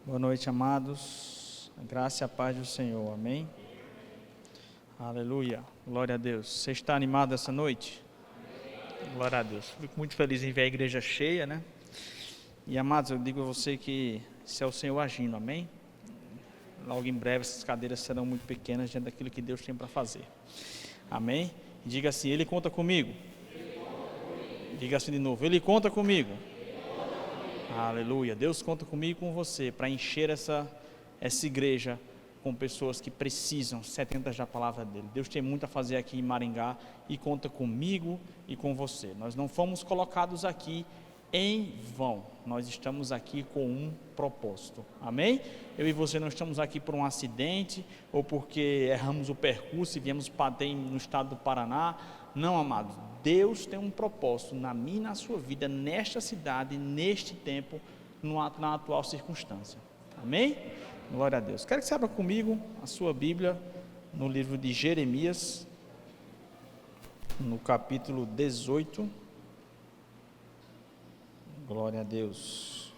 Boa noite, amados. A graça e a paz do Senhor. Amém? Aleluia. Glória a Deus. Você está animado essa noite? Amém. Glória a Deus. Fico muito feliz em ver a igreja cheia, né? E, amados, eu digo a você que esse é o Senhor agindo. Amém? Logo em breve essas cadeiras serão muito pequenas diante daquilo que Deus tem para fazer. Amém? E diga assim: Ele conta comigo. Diga assim de novo: Ele conta comigo. Aleluia. Deus conta comigo e com você para encher essa igreja com pessoas que precisam, sedentas da palavra dele. Deus tem muito a fazer aqui em Maringá e conta comigo e com você. Nós não fomos colocados aqui em vão. Nós estamos aqui com um propósito. Amém? Eu e você não estamos aqui por um acidente ou porque erramos o percurso e viemos bater no estado do Paraná. Não, amados. Deus tem um propósito na minha e na sua vida, nesta cidade, neste tempo, na atual circunstância. Amém? Glória a Deus. Quero que você abra comigo a sua Bíblia no livro de Jeremias, no capítulo 18. Glória a Deus.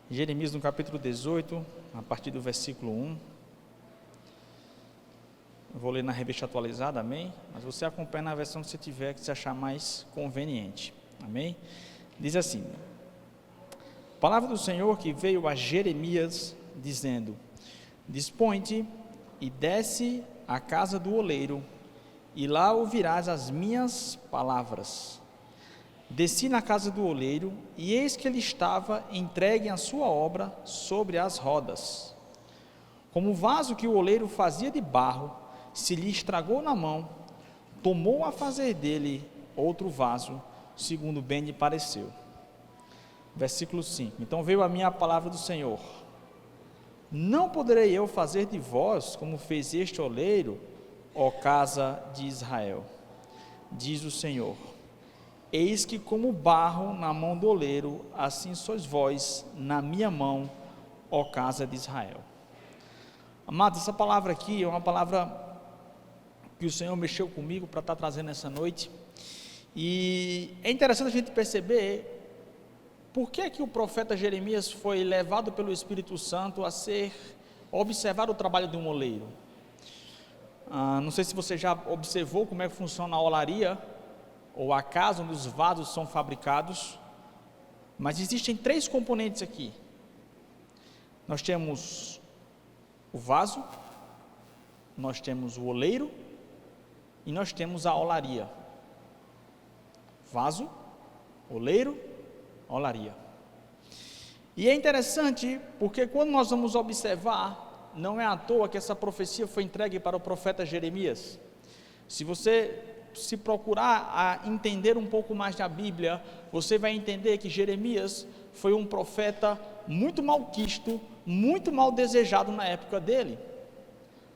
Jeremias no capítulo 18, a partir do versículo 1. Eu vou ler na revista atualizada, amém? Mas você acompanha na versão que você tiver, que você achar mais conveniente, amém? Diz assim: palavra do Senhor que veio a Jeremias, dizendo: dispõe-te e desce à casa do oleiro, e lá ouvirás as minhas palavras. Desci na casa do oleiro, e eis que ele estava entregue à sua obra sobre as rodas. Como o vaso que o oleiro fazia de barro se lhe estragou na mão, tomou a fazer dele outro vaso, segundo bem lhe pareceu. Versículo 5: então veio a mim a palavra do Senhor: não poderei eu fazer de vós como fez este oleiro, ó casa de Israel? Diz o Senhor: eis que como barro na mão do oleiro, assim sois vós na minha mão, ó casa de Israel. Amados, essa palavra aqui é uma palavra que o Senhor mexeu comigo para estar trazendo essa noite, e é interessante a gente perceber por que o profeta Jeremias foi levado pelo Espírito Santo a observar o trabalho de um oleiro. Não sei se você já observou como é que funciona a olaria, ou a casa onde os vasos são fabricados, mas existem 3 componentes aqui. Nós temos o vaso, nós temos o oleiro e nós temos a olaria. Vaso, oleiro, olaria. E é interessante porque quando nós vamos observar, não é à toa que essa profecia foi entregue para o profeta Jeremias. Se você se procurar a entender um pouco mais da Bíblia, você vai entender que Jeremias foi um profeta muito malquisto, muito mal desejado na época dele.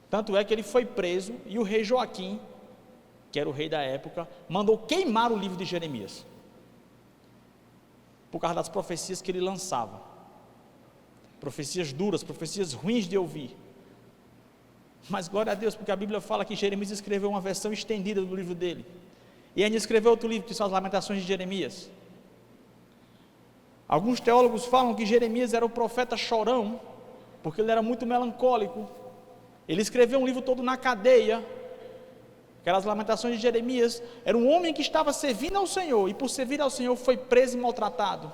Tanto é que ele foi preso e o rei Joaquim, que era o rei da época, mandou queimar o livro de Jeremias, por causa das profecias que ele lançava. Profecias duras, profecias ruins de ouvir. Mas glória a Deus, porque a Bíblia fala que Jeremias escreveu uma versão estendida do livro dele, e ainda escreveu outro livro, que são as Lamentações de Jeremias. Alguns teólogos falam que Jeremias era o profeta chorão, porque ele era muito melancólico. Ele escreveu um livro todo na cadeia. Aquelas Lamentações de Jeremias, era um homem que estava servindo ao Senhor, e por servir ao Senhor foi preso e maltratado.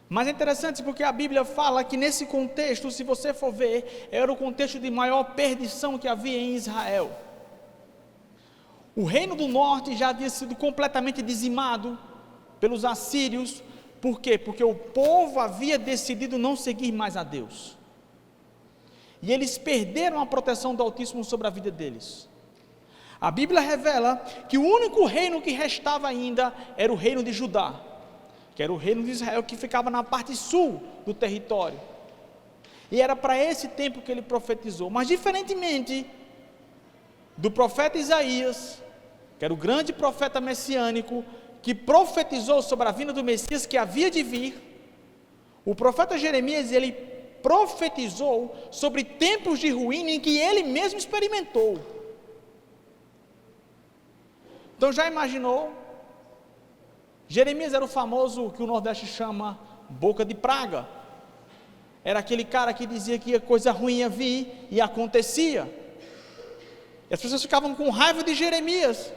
Mas é interessante porque a Bíblia fala que nesse contexto, se você for ver, era o contexto de maior perdição que havia em Israel. O reino do norte já havia sido completamente dizimado pelos assírios. Por quê? Porque o povo havia decidido não seguir mais a Deus, e eles perderam a proteção do Altíssimo sobre a vida deles. A Bíblia revela que o único reino que restava ainda era o reino de Judá, que era o reino de Israel, que ficava na parte sul do território, e era para esse tempo que ele profetizou. Mas diferentemente do profeta Isaías, que era o grande profeta messiânico, que profetizou sobre a vinda do Messias que havia de vir, o profeta Jeremias, ele profetizou sobre tempos de ruína em que ele mesmo experimentou. Então já imaginou? Jeremias era o famoso, que o Nordeste chama boca de praga. era aquele cara que dizia que coisa ruim ia vir, e acontecia. E as pessoas ficavam com raiva de Jeremias,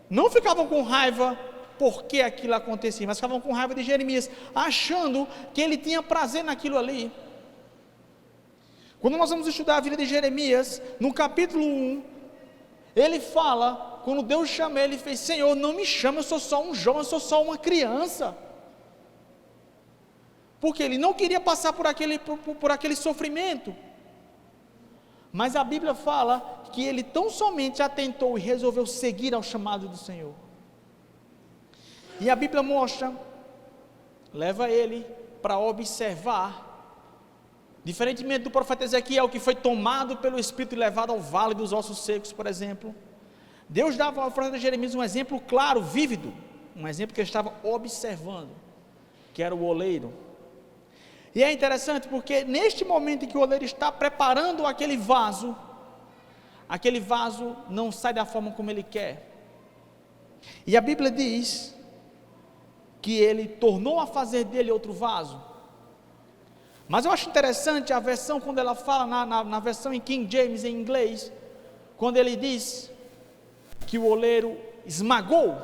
não ficavam com raiva porque aquilo acontecia, mas ficavam com raiva de Jeremias, achando que ele tinha prazer naquilo ali. Quando nós vamos estudar a vida de Jeremias, no capítulo 1, ele fala, quando Deus chama ele, fez: Senhor, não me chama, eu sou só um jovem, eu sou só uma criança. Porque ele não queria passar por aquele sofrimento. Mas a Bíblia fala que ele tão somente atentou e resolveu seguir ao chamado do Senhor. E a Bíblia mostra, leva ele para observar, diferentemente do profeta Ezequiel, que foi tomado pelo Espírito e levado ao vale dos ossos secos, por exemplo. Deus dava ao profeta Jeremias um exemplo claro, vívido, um exemplo que ele estava observando, que era o oleiro. E é interessante porque neste momento em que o oleiro está preparando aquele vaso não sai da forma como ele quer. E a Bíblia diz que ele tornou a fazer dele outro vaso. Mas eu acho interessante a versão, quando ela fala, na versão em King James, em inglês, quando ele diz que o oleiro esmagou,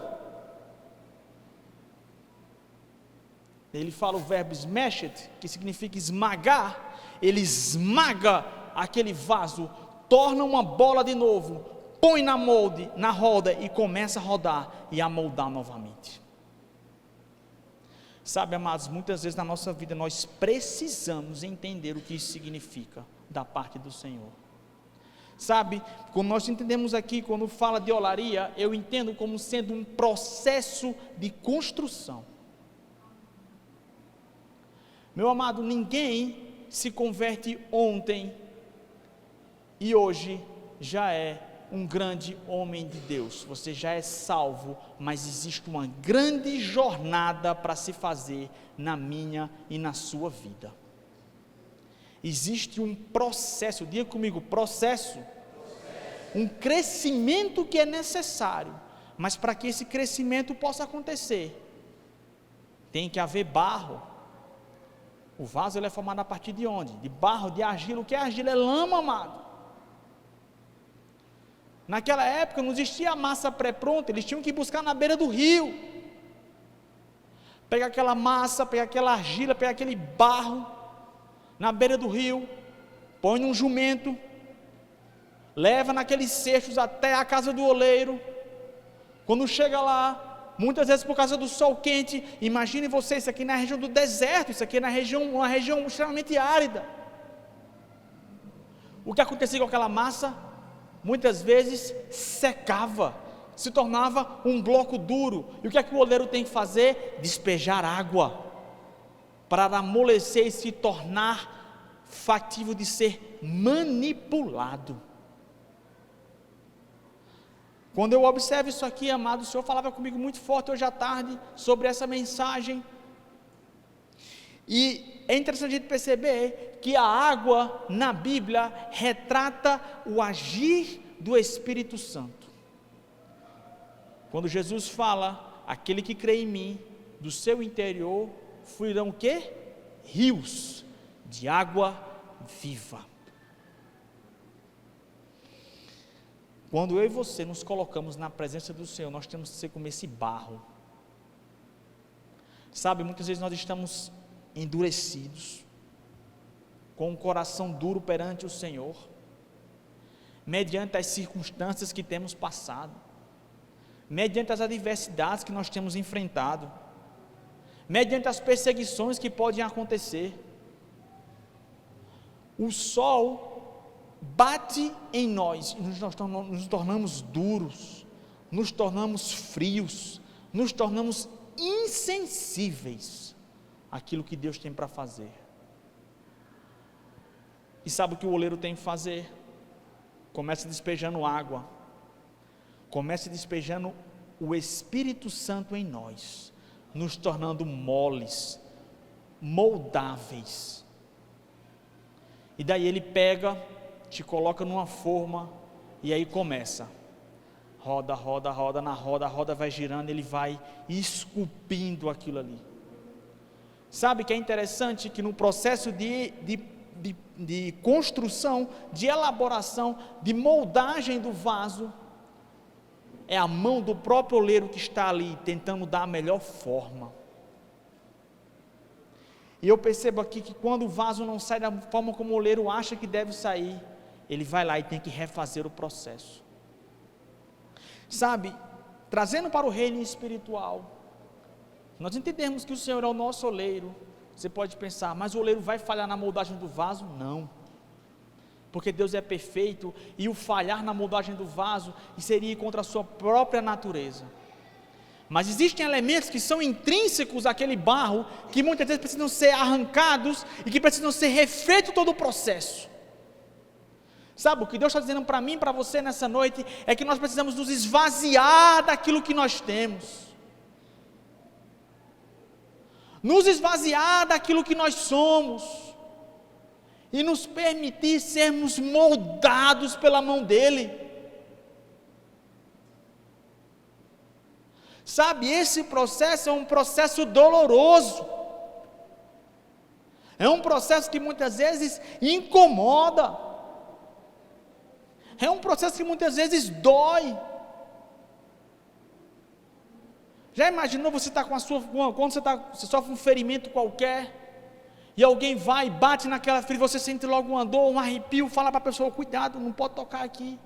ele fala o verbo smashed, que significa esmagar. Ele esmaga aquele vaso, torna uma bola de novo, põe na roda e começa a rodar e a moldar novamente. Sabe, amados, muitas vezes na nossa vida nós precisamos entender o que isso significa da parte do Senhor. Sabe, quando nós entendemos aqui, quando fala de olaria, eu entendo como sendo um processo de construção. Meu amado, ninguém se converte ontem e hoje já é um grande homem de Deus. Você já é salvo, mas existe uma grande jornada para se fazer na minha e na sua vida. Existe um processo, diga comigo, processo. Um crescimento que é necessário, mas para que esse crescimento possa acontecer, tem que haver barro. O vaso ele é formado a partir de onde? De barro, de argila. O que é argila? É lama, amado. Naquela época não existia a massa pré-pronta, eles tinham que buscar na beira do rio. Pegar aquela massa, pegar aquela argila, pegar aquele barro na beira do rio, põe num jumento, leva naqueles cestos até a casa do oleiro. Quando chega lá, muitas vezes por causa do sol quente, imagine você, isso aqui na região do deserto, isso aqui na uma região extremamente árida. O que acontecia com aquela massa? Muitas vezes secava, se tornava um bloco duro. E o que é que o oleiro tem que fazer? Despejar água, para amolecer e se tornar factível de ser manipulado. Quando eu observo isso aqui, amado, o Senhor falava comigo muito forte hoje à tarde, sobre essa mensagem, e é interessante a gente perceber que a água na Bíblia retrata o agir do Espírito Santo. Quando Jesus fala, aquele que crê em mim, do seu interior fluirão o quê? Rios de água viva. Quando eu e você nos colocamos na presença do Senhor, nós temos que ser como esse barro. Sabe, muitas vezes nós estamos endurecidos, com um coração duro perante o Senhor, mediante as circunstâncias que temos passado, mediante as adversidades que nós temos enfrentado, mediante as perseguições que podem acontecer. O sol bate em nós e nos tornamos duros, nos tornamos frios, nos tornamos insensíveis àquilo que Deus tem para fazer. E sabe o que o oleiro tem que fazer? Começa despejando água, começa despejando o Espírito Santo em nós, nos tornando moles, moldáveis. E daí ele pega, te coloca numa forma, e aí começa, roda, roda, roda, na roda, a roda vai girando, ele vai esculpindo aquilo ali. Sabe que é interessante que no processo de construção, de elaboração, de moldagem do vaso, é a mão do próprio oleiro que está ali, tentando dar a melhor forma. E eu percebo aqui que quando o vaso não sai da forma como o oleiro acha que deve sair, ele vai lá e tem que refazer o processo. Sabe, trazendo para o reino espiritual, nós entendemos que o Senhor é o nosso oleiro. Você pode pensar, mas o oleiro vai falhar na moldagem do vaso? Não, porque Deus é perfeito, e o falhar na moldagem do vaso seria contra a sua própria natureza. Mas existem elementos que são intrínsecos àquele barro, que muitas vezes precisam ser arrancados, e que precisam ser refeitos todo o processo. Sabe, o que Deus está dizendo para mim e para você nessa noite, é que nós precisamos nos esvaziar daquilo que nós temos, nos esvaziar daquilo que nós somos, e nos permitir sermos moldados pela mão dEle. Sabe, esse processo é um processo doloroso, é um processo que muitas vezes incomoda, é um processo que muitas vezes dói. Já imaginou você estar com a sua, quando você sofre um ferimento qualquer, e alguém vai e bate naquela ferida, você sente logo uma dor, um arrepio, fala para a pessoa, cuidado, não pode tocar aqui.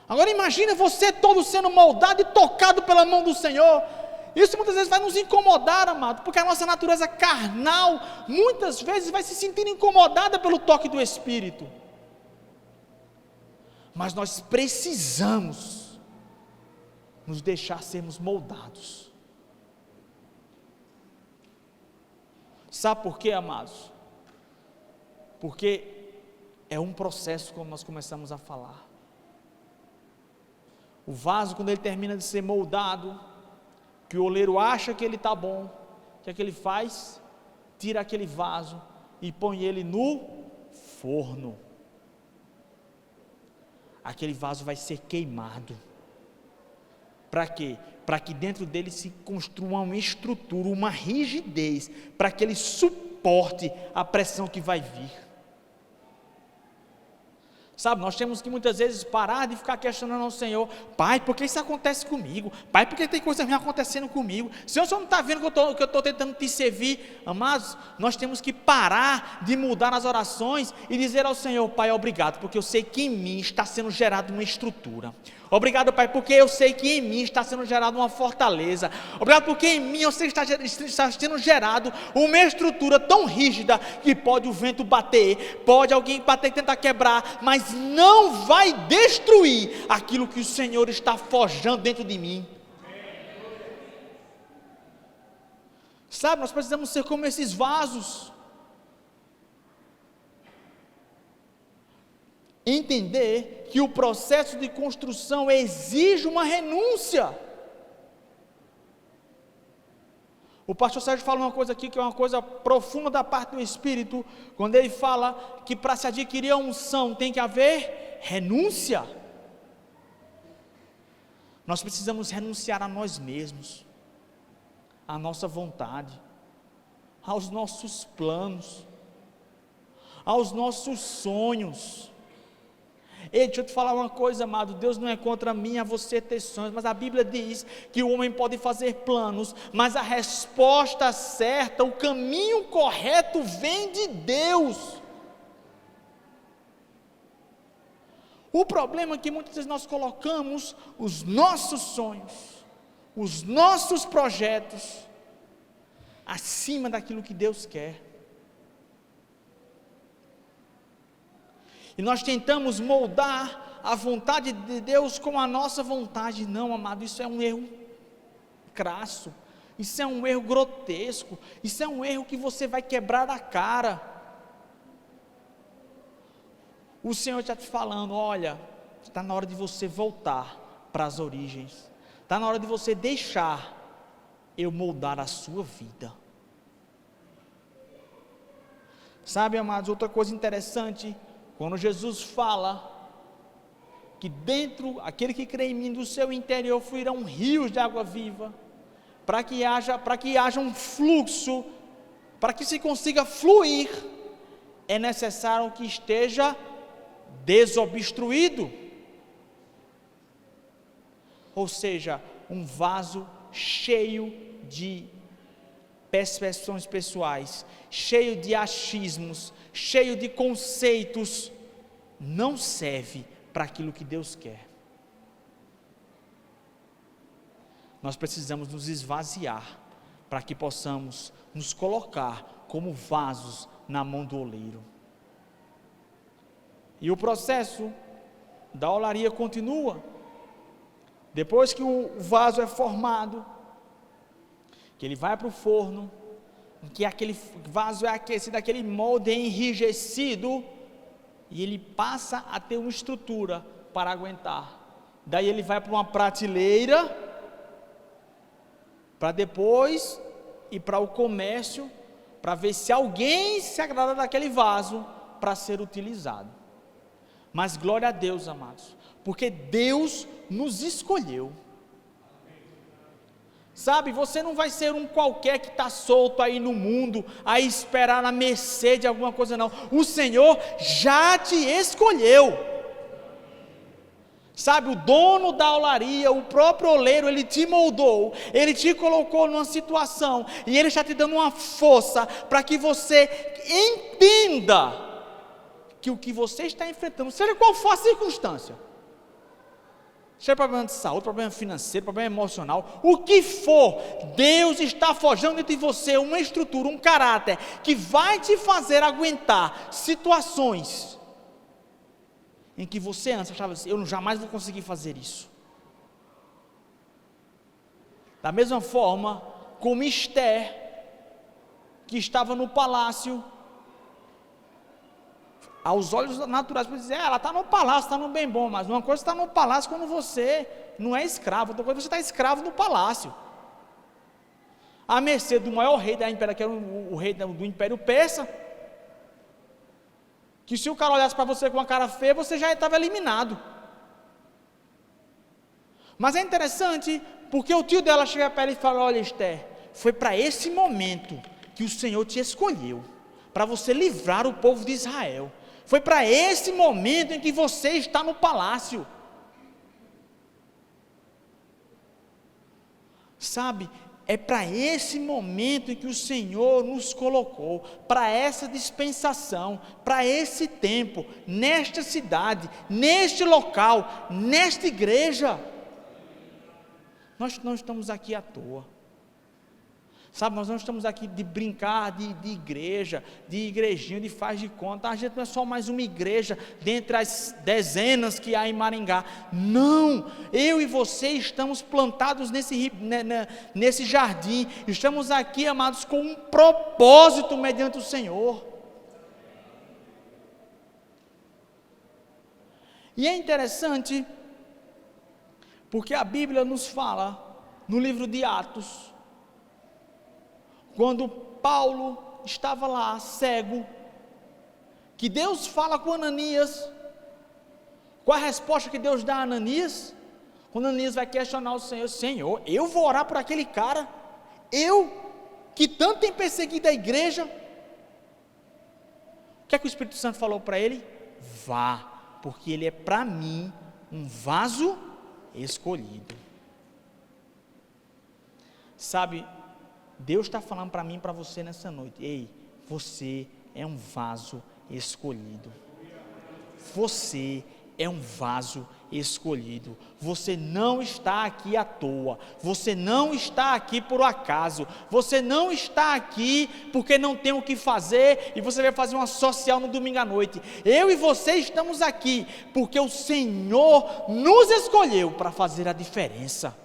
Agora imagina você todo sendo moldado e tocado pela mão do Senhor. Isso muitas vezes vai nos incomodar, amado, porque a nossa natureza carnal, muitas vezes vai se sentir incomodada pelo toque do Espírito. Mas nós precisamos nos deixar sermos moldados. Sabe por quê, amados? Porque é um processo, como nós começamos a falar. O vaso, quando ele termina de ser moldado, que o oleiro acha que ele está bom, o que é que ele faz? Tira aquele vaso e põe ele no forno. Aquele vaso vai ser queimado. Para quê? Para que dentro dele se construa uma estrutura, uma rigidez, para que ele suporte a pressão que vai vir. Sabe, nós temos que muitas vezes parar de ficar questionando ao Senhor, Pai, por que isso acontece comigo? Pai, por que tem coisa ruim acontecendo comigo? Senhor, o Senhor não está vendo que eu estou tentando te servir? Amados, nós temos que parar de mudar as orações e dizer ao Senhor, Pai, obrigado, porque eu sei que em mim está sendo gerada uma estrutura. Obrigado, Pai, porque eu sei que em mim está sendo gerada uma fortaleza. Obrigado, porque em mim eu sei que está sendo gerado uma estrutura tão rígida que pode o vento bater, pode alguém bater e tentar quebrar, mas não vai destruir aquilo que o Senhor está forjando dentro de mim. Sabe, nós precisamos ser como esses vasos. Entender que o processo de construção exige uma renúncia. O pastor Sérgio fala uma coisa aqui que é uma coisa profunda da parte do Espírito, quando ele fala que para se adquirir a unção tem que haver renúncia. Nós precisamos renunciar a nós mesmos, à nossa vontade, aos nossos planos, aos nossos sonhos. Ei, deixa eu te falar uma coisa, amado, Deus não é contra mim, a você ter sonhos, mas a Bíblia diz que o homem pode fazer planos, mas a resposta certa, o caminho correto vem de Deus. O problema é que muitas vezes nós colocamos os nossos sonhos, os nossos projetos, acima daquilo que Deus quer. E nós tentamos moldar a vontade de Deus com a nossa vontade. Não, amado, isso é um erro crasso, isso é um erro grotesco, isso é um erro que você vai quebrar a cara. O Senhor está te falando, olha, está na hora de você voltar para as origens, está na hora de você deixar eu moldar a sua vida. Sabe, amados, outra coisa interessante, quando Jesus fala que dentro, aquele que crê em mim, do seu interior fluirão rios de água viva, para que haja um fluxo para que se consiga fluir, é necessário que esteja desobstruído. Ou seja, um vaso cheio de percepções pessoais, cheio de achismos, cheio de conceitos, não serve para aquilo que Deus quer. Nós precisamos nos esvaziar para que possamos nos colocar como vasos na mão do oleiro. E o processo da olaria continua. Depois que o vaso é formado, que ele vai para o forno, que aquele vaso é aquecido, aquele molde é enrijecido, e ele passa a ter uma estrutura para aguentar. Daí ele vai para uma prateleira, para depois ir para o comércio, para ver se alguém se agrada daquele vaso para ser utilizado. Mas glória a Deus, amados, porque Deus nos escolheu. Sabe, você não vai ser um qualquer que está solto aí no mundo, a esperar na mercê de alguma coisa, não. O Senhor já te escolheu. Sabe, o dono da olaria, o próprio oleiro, ele te moldou, ele te colocou numa situação, e ele está te dando uma força, para que você entenda, que o que você está enfrentando, seja qual for a circunstância, seja problema de saúde, problema financeiro, problema emocional, o que for, Deus está forjando dentro de você uma estrutura, um caráter, que vai te fazer aguentar situações, em que você antes achava assim, eu jamais vou conseguir fazer isso. Da mesma forma, como Esther, que estava no palácio, aos olhos naturais, para dizer, ela está no palácio, está no bem bom, mas uma coisa está no palácio quando você não é escravo, outra coisa você está escravo no palácio, à mercê do maior rei da império, que era o rei do Império Persa, que se o cara olhasse para você com uma cara feia, você já estava eliminado. Mas é interessante, porque o tio dela chega para ela e fala, olha Esther, foi para esse momento que o Senhor te escolheu, para você livrar o povo de Israel, foi para esse momento em que você está no palácio. Sabe, é para esse momento em que o Senhor nos colocou, para essa dispensação, para esse tempo, nesta cidade, neste local, nesta igreja. Nós não estamos aqui à toa. Sabe, nós não estamos aqui de brincar de igreja, de igrejinha, de faz de conta. A gente não é só mais uma igreja dentre as dezenas que há em Maringá. Não, eu e você estamos plantados nesse jardim. Estamos aqui, amados, com um propósito mediante o Senhor. E é interessante, porque a Bíblia nos fala, no livro de Atos, quando Paulo estava lá, cego, que Deus fala com Ananias, qual a resposta que Deus dá a Ananias? Quando Ananias vai questionar o Senhor, Senhor, eu vou orar por aquele cara, eu, que tanto tem perseguido a igreja, o que é que o Espírito Santo falou para ele? Vá, porque ele é para mim um vaso escolhido. Sabe, Deus está falando para mim e para você nessa noite, ei, você é um vaso escolhido, você é um vaso escolhido, você não está aqui à toa, você não está aqui por acaso, você não está aqui porque não tem o que fazer, e você vai fazer uma social no domingo à noite. Eu e você estamos aqui, porque o Senhor nos escolheu para fazer a diferença,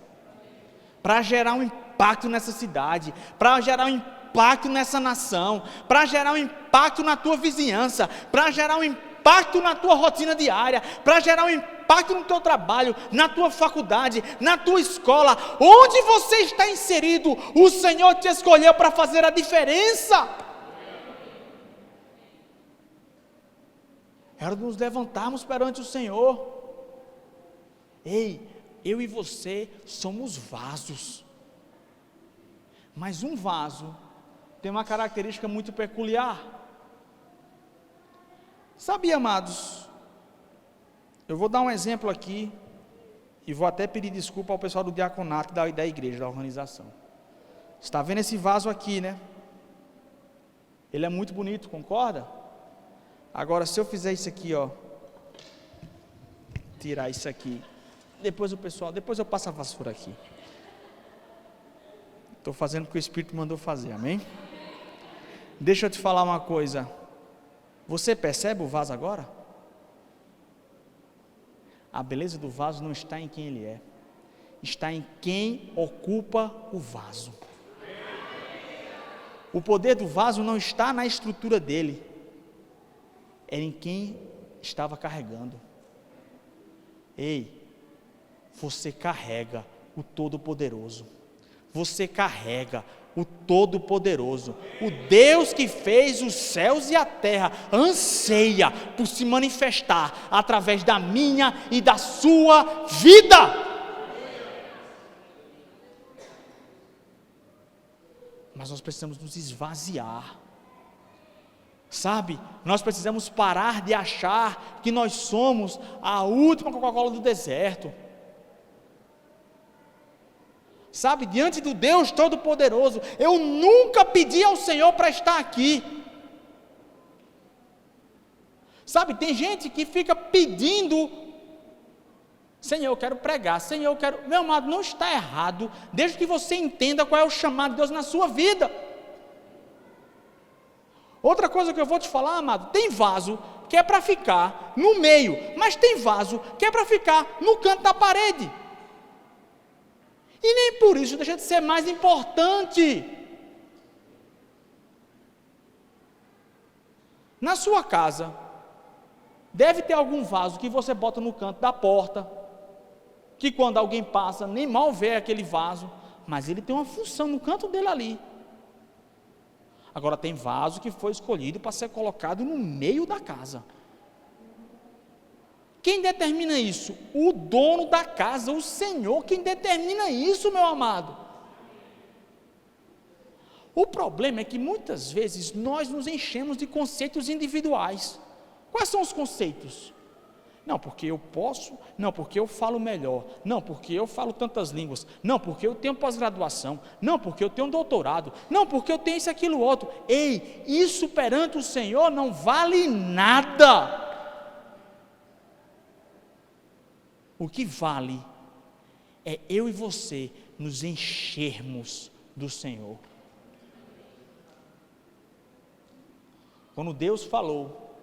para gerar um impacto nessa cidade, para gerar um impacto nessa nação, para gerar um impacto na tua vizinhança, para gerar um impacto na tua rotina diária, para gerar um impacto no teu trabalho, na tua faculdade, na tua escola, onde você está inserido, o Senhor te escolheu para fazer a diferença. É hora de nos levantarmos perante o Senhor. Ei, eu e você somos vasos, mas um vaso tem uma característica muito peculiar. Sabe, amados, eu vou dar um exemplo aqui, e vou até pedir desculpa ao pessoal do diaconato da igreja, da organização. Você está vendo esse vaso aqui, né? Ele é muito bonito, concorda? Agora, se eu fizer isso aqui, ó, tirar isso aqui, depois eu passo a vassoura aqui. Estou fazendo o que o Espírito mandou fazer, amém? Deixa eu te falar uma coisa. Você percebe o vaso agora? A beleza do vaso não está em quem ele é, está em quem ocupa o vaso. O poder do vaso não está na estrutura dele, é em quem estava carregando. Ei, você carrega o Todo-Poderoso, você carrega o Todo-Poderoso, o Deus que fez os céus e a terra, anseia por se manifestar através da minha e da sua vida. Mas nós precisamos nos esvaziar, sabe? Nós precisamos parar de achar que nós somos a última Coca-Cola do deserto. Sabe, diante do Deus Todo-Poderoso, eu nunca pedi ao Senhor para estar aqui. Sabe, tem gente que fica pedindo, Senhor, eu quero pregar, Senhor, eu quero... Meu amado, não está errado, desde que você entenda qual é o chamado de Deus na sua vida. Outra coisa que eu vou te falar, amado, tem vaso que é para ficar no meio, mas tem vaso que é para ficar no canto da parede. E nem por isso deixa de ser mais importante. Na sua casa, deve ter algum vaso que você bota no canto da porta, que quando alguém passa, nem mal vê aquele vaso, mas ele tem uma função no canto dele ali. Agora tem vaso que foi escolhido para ser colocado no meio da casa. Quem determina isso? O dono da casa, o Senhor, quem determina isso, meu amado. O problema é que muitas vezes nós nos enchemos de conceitos individuais. Quais são os conceitos? Não, porque eu posso, não, porque eu falo melhor, não, porque eu falo tantas línguas, não, porque eu tenho pós-graduação, não, porque eu tenho doutorado, não, porque eu tenho isso, aquilo, outro. Ei, isso perante o Senhor não vale nada. O que vale é eu e você nos enchermos do Senhor. Quando Deus falou,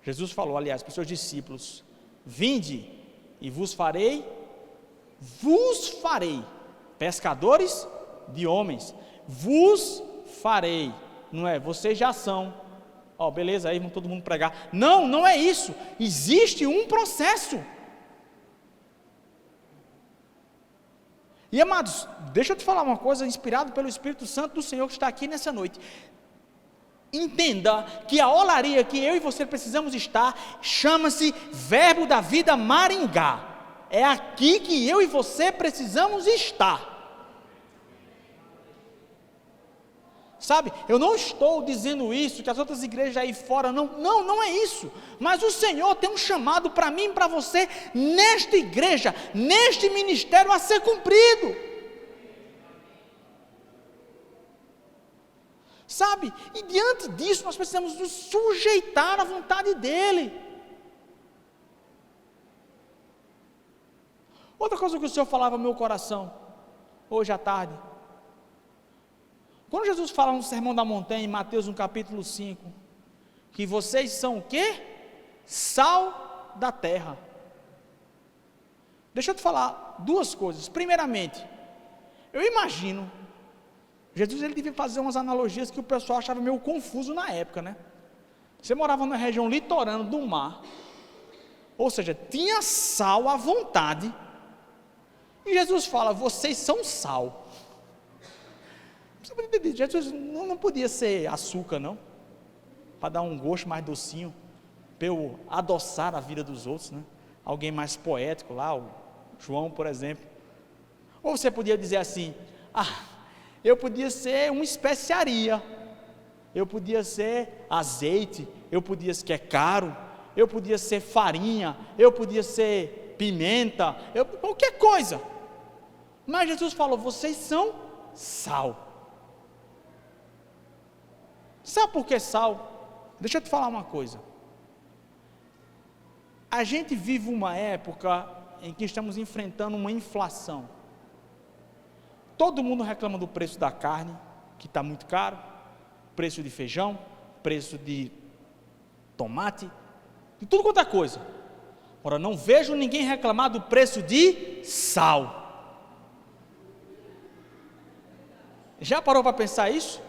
Jesus falou, aliás, para os seus discípulos, vinde e vos farei pescadores de homens, vos farei, não é, vocês já são. Ó, beleza, aí vamos todo mundo pregar. Não, não é isso. Existe um processo. E amados, deixa eu te falar uma coisa, inspirado pelo Espírito Santo do Senhor que está aqui nessa noite. Entenda que a olaria que eu e você precisamos estar, chama-se Verbo da Vida Maringá. É aqui que eu e você precisamos estar. Sabe, eu não estou dizendo isso, que as outras igrejas aí fora, não é isso, mas o Senhor tem um chamado para mim e para você, nesta igreja, neste ministério a ser cumprido, sabe, e diante disso nós precisamos nos sujeitar à vontade dEle. Outra coisa que o Senhor falava no meu coração, hoje à tarde, quando Jesus fala no Sermão da Montanha, em Mateus no capítulo 5, que vocês são o quê? Sal da terra. Deixa eu te falar duas coisas. Primeiramente, eu imagino, Jesus ele devia fazer umas analogias que o pessoal achava meio confuso na época, né? Você morava numa região litorânea do mar, ou seja, tinha sal à vontade, e Jesus fala, vocês são sal. Jesus não podia ser açúcar, não, para dar um gosto mais docinho, para eu adoçar a vida dos outros, né? Alguém mais poético lá, o João, por exemplo. Ou você podia dizer assim, eu podia ser uma especiaria, eu podia ser azeite, eu podia ser que é caro, eu podia ser farinha, eu podia ser pimenta, qualquer coisa. Mas Jesus falou: vocês são sal. Sabe por que sal? Deixa eu te falar uma coisa. A gente vive uma época em que estamos enfrentando uma inflação. Todo mundo reclama do preço da carne, que está muito caro, preço de feijão, preço de tomate, de tudo quanto é coisa. Ora, não vejo ninguém reclamar do preço de sal. Já parou para pensar isso?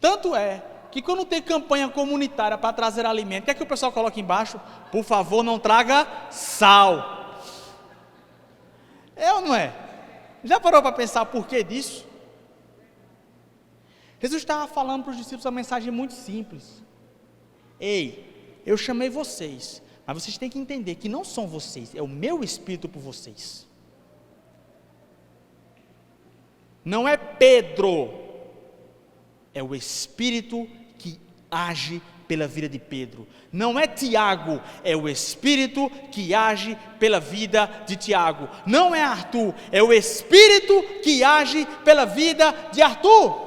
Tanto é que quando tem campanha comunitária para trazer alimento, o que é que o pessoal coloca embaixo? Por favor, não traga sal. É ou não é? Já parou para pensar o porquê disso? Jesus estava falando para os discípulos uma mensagem muito simples. Ei, eu chamei vocês, mas vocês têm que entender que não são vocês, é o meu Espírito por vocês. Não é Pedro, é o Espírito que age pela vida de Pedro. Não é Tiago, é o Espírito que age pela vida de Tiago. Não é Arthur, é o Espírito que age pela vida de Arthur.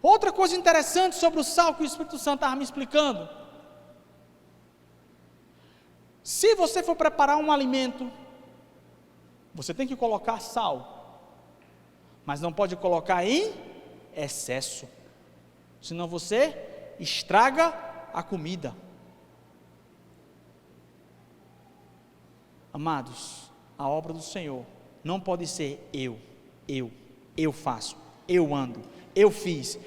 Outra coisa interessante sobre o sal que o Espírito Santo estava me explicando. Se você for preparar um alimento, você tem que colocar sal, mas não pode colocar em excesso, senão você estraga a comida. Amados, a obra do Senhor não pode ser eu faço, eu ando, eu fiz,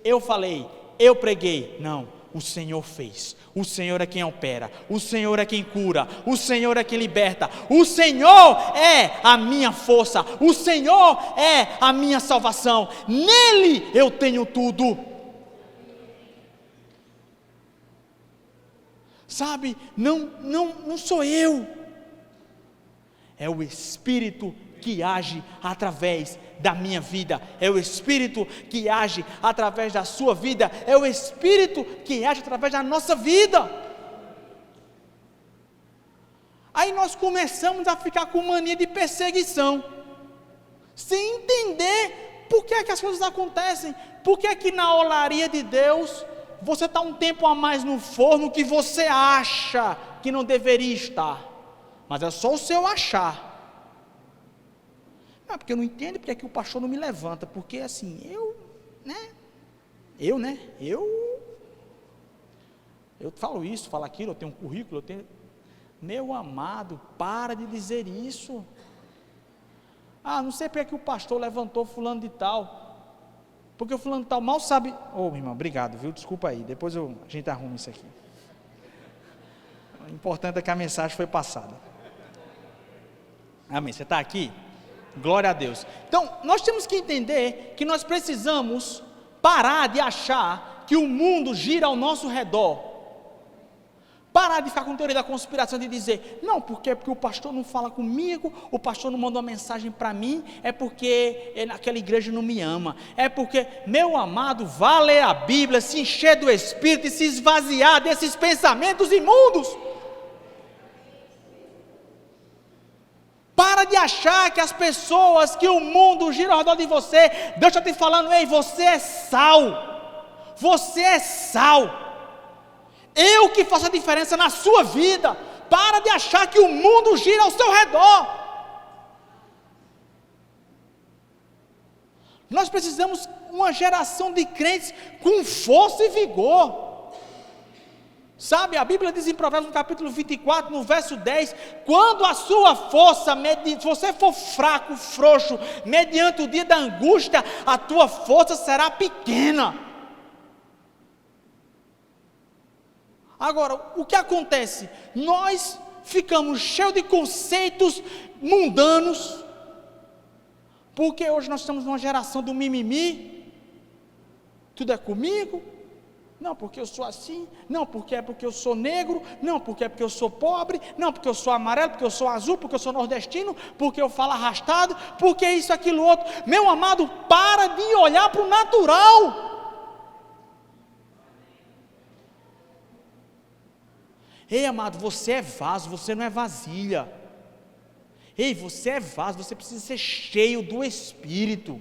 eu falei, eu preguei. Não, o Senhor fez, o Senhor é quem opera, o Senhor é quem cura, o Senhor é quem liberta, o Senhor é a minha força, o Senhor é a minha salvação, nele eu tenho tudo. Sabe, não sou eu, é o Espírito que age através da minha vida, é o Espírito que age através da sua vida, é o Espírito que age através da nossa vida. Aí nós começamos a ficar com mania de perseguição, sem entender por que é que as coisas acontecem, por que é que na olaria de Deus, você está um tempo a mais no forno que você acha que não deveria estar, mas é só o seu achar. Porque eu não entendo porque é que o pastor não me levanta, porque assim, eu falo isso, falo aquilo, eu tenho um currículo, meu amado, para de dizer isso. Não sei porque é que o pastor levantou fulano de tal, porque o fulano de tal mal sabe, irmão, obrigado, viu, desculpa aí, depois a gente arruma isso aqui. O importante é que a mensagem foi passada. Amém, você está aqui? Glória a Deus. Então, nós temos que entender que nós precisamos parar de achar que o mundo gira ao nosso redor. Parar de ficar com teoria da conspiração, de dizer, não, porque o pastor não fala comigo, o pastor não manda uma mensagem para mim, é porque aquela igreja não me ama, é porque, meu amado, vá ler a Bíblia, se encher do Espírito e se esvaziar desses pensamentos imundos. Para de achar que as pessoas, que o mundo gira ao redor de você. Deus está te falando, ei, você é sal. Você é sal. Eu que faço a diferença na sua vida. Para de achar que o mundo gira ao seu redor. Nós precisamos uma geração de crentes com força e vigor. Sabe, a Bíblia diz em Provérbios no capítulo 24, no verso 10, quando a sua força, se você for fraco, frouxo, mediante o dia da angústia, a tua força será pequena. Agora, o que acontece? Nós ficamos cheios de conceitos mundanos, porque hoje nós estamos numa geração do mimimi, tudo é comigo, não porque eu sou assim, não porque eu sou negro, não porque eu sou pobre, não porque eu sou amarelo, porque eu sou azul, porque eu sou nordestino, porque eu falo arrastado, porque isso, aquilo, outro. Meu amado, para de olhar para o natural. Ei, amado, você é vaso, você não é vasilha. Ei, você é vaso, você precisa ser cheio do Espírito.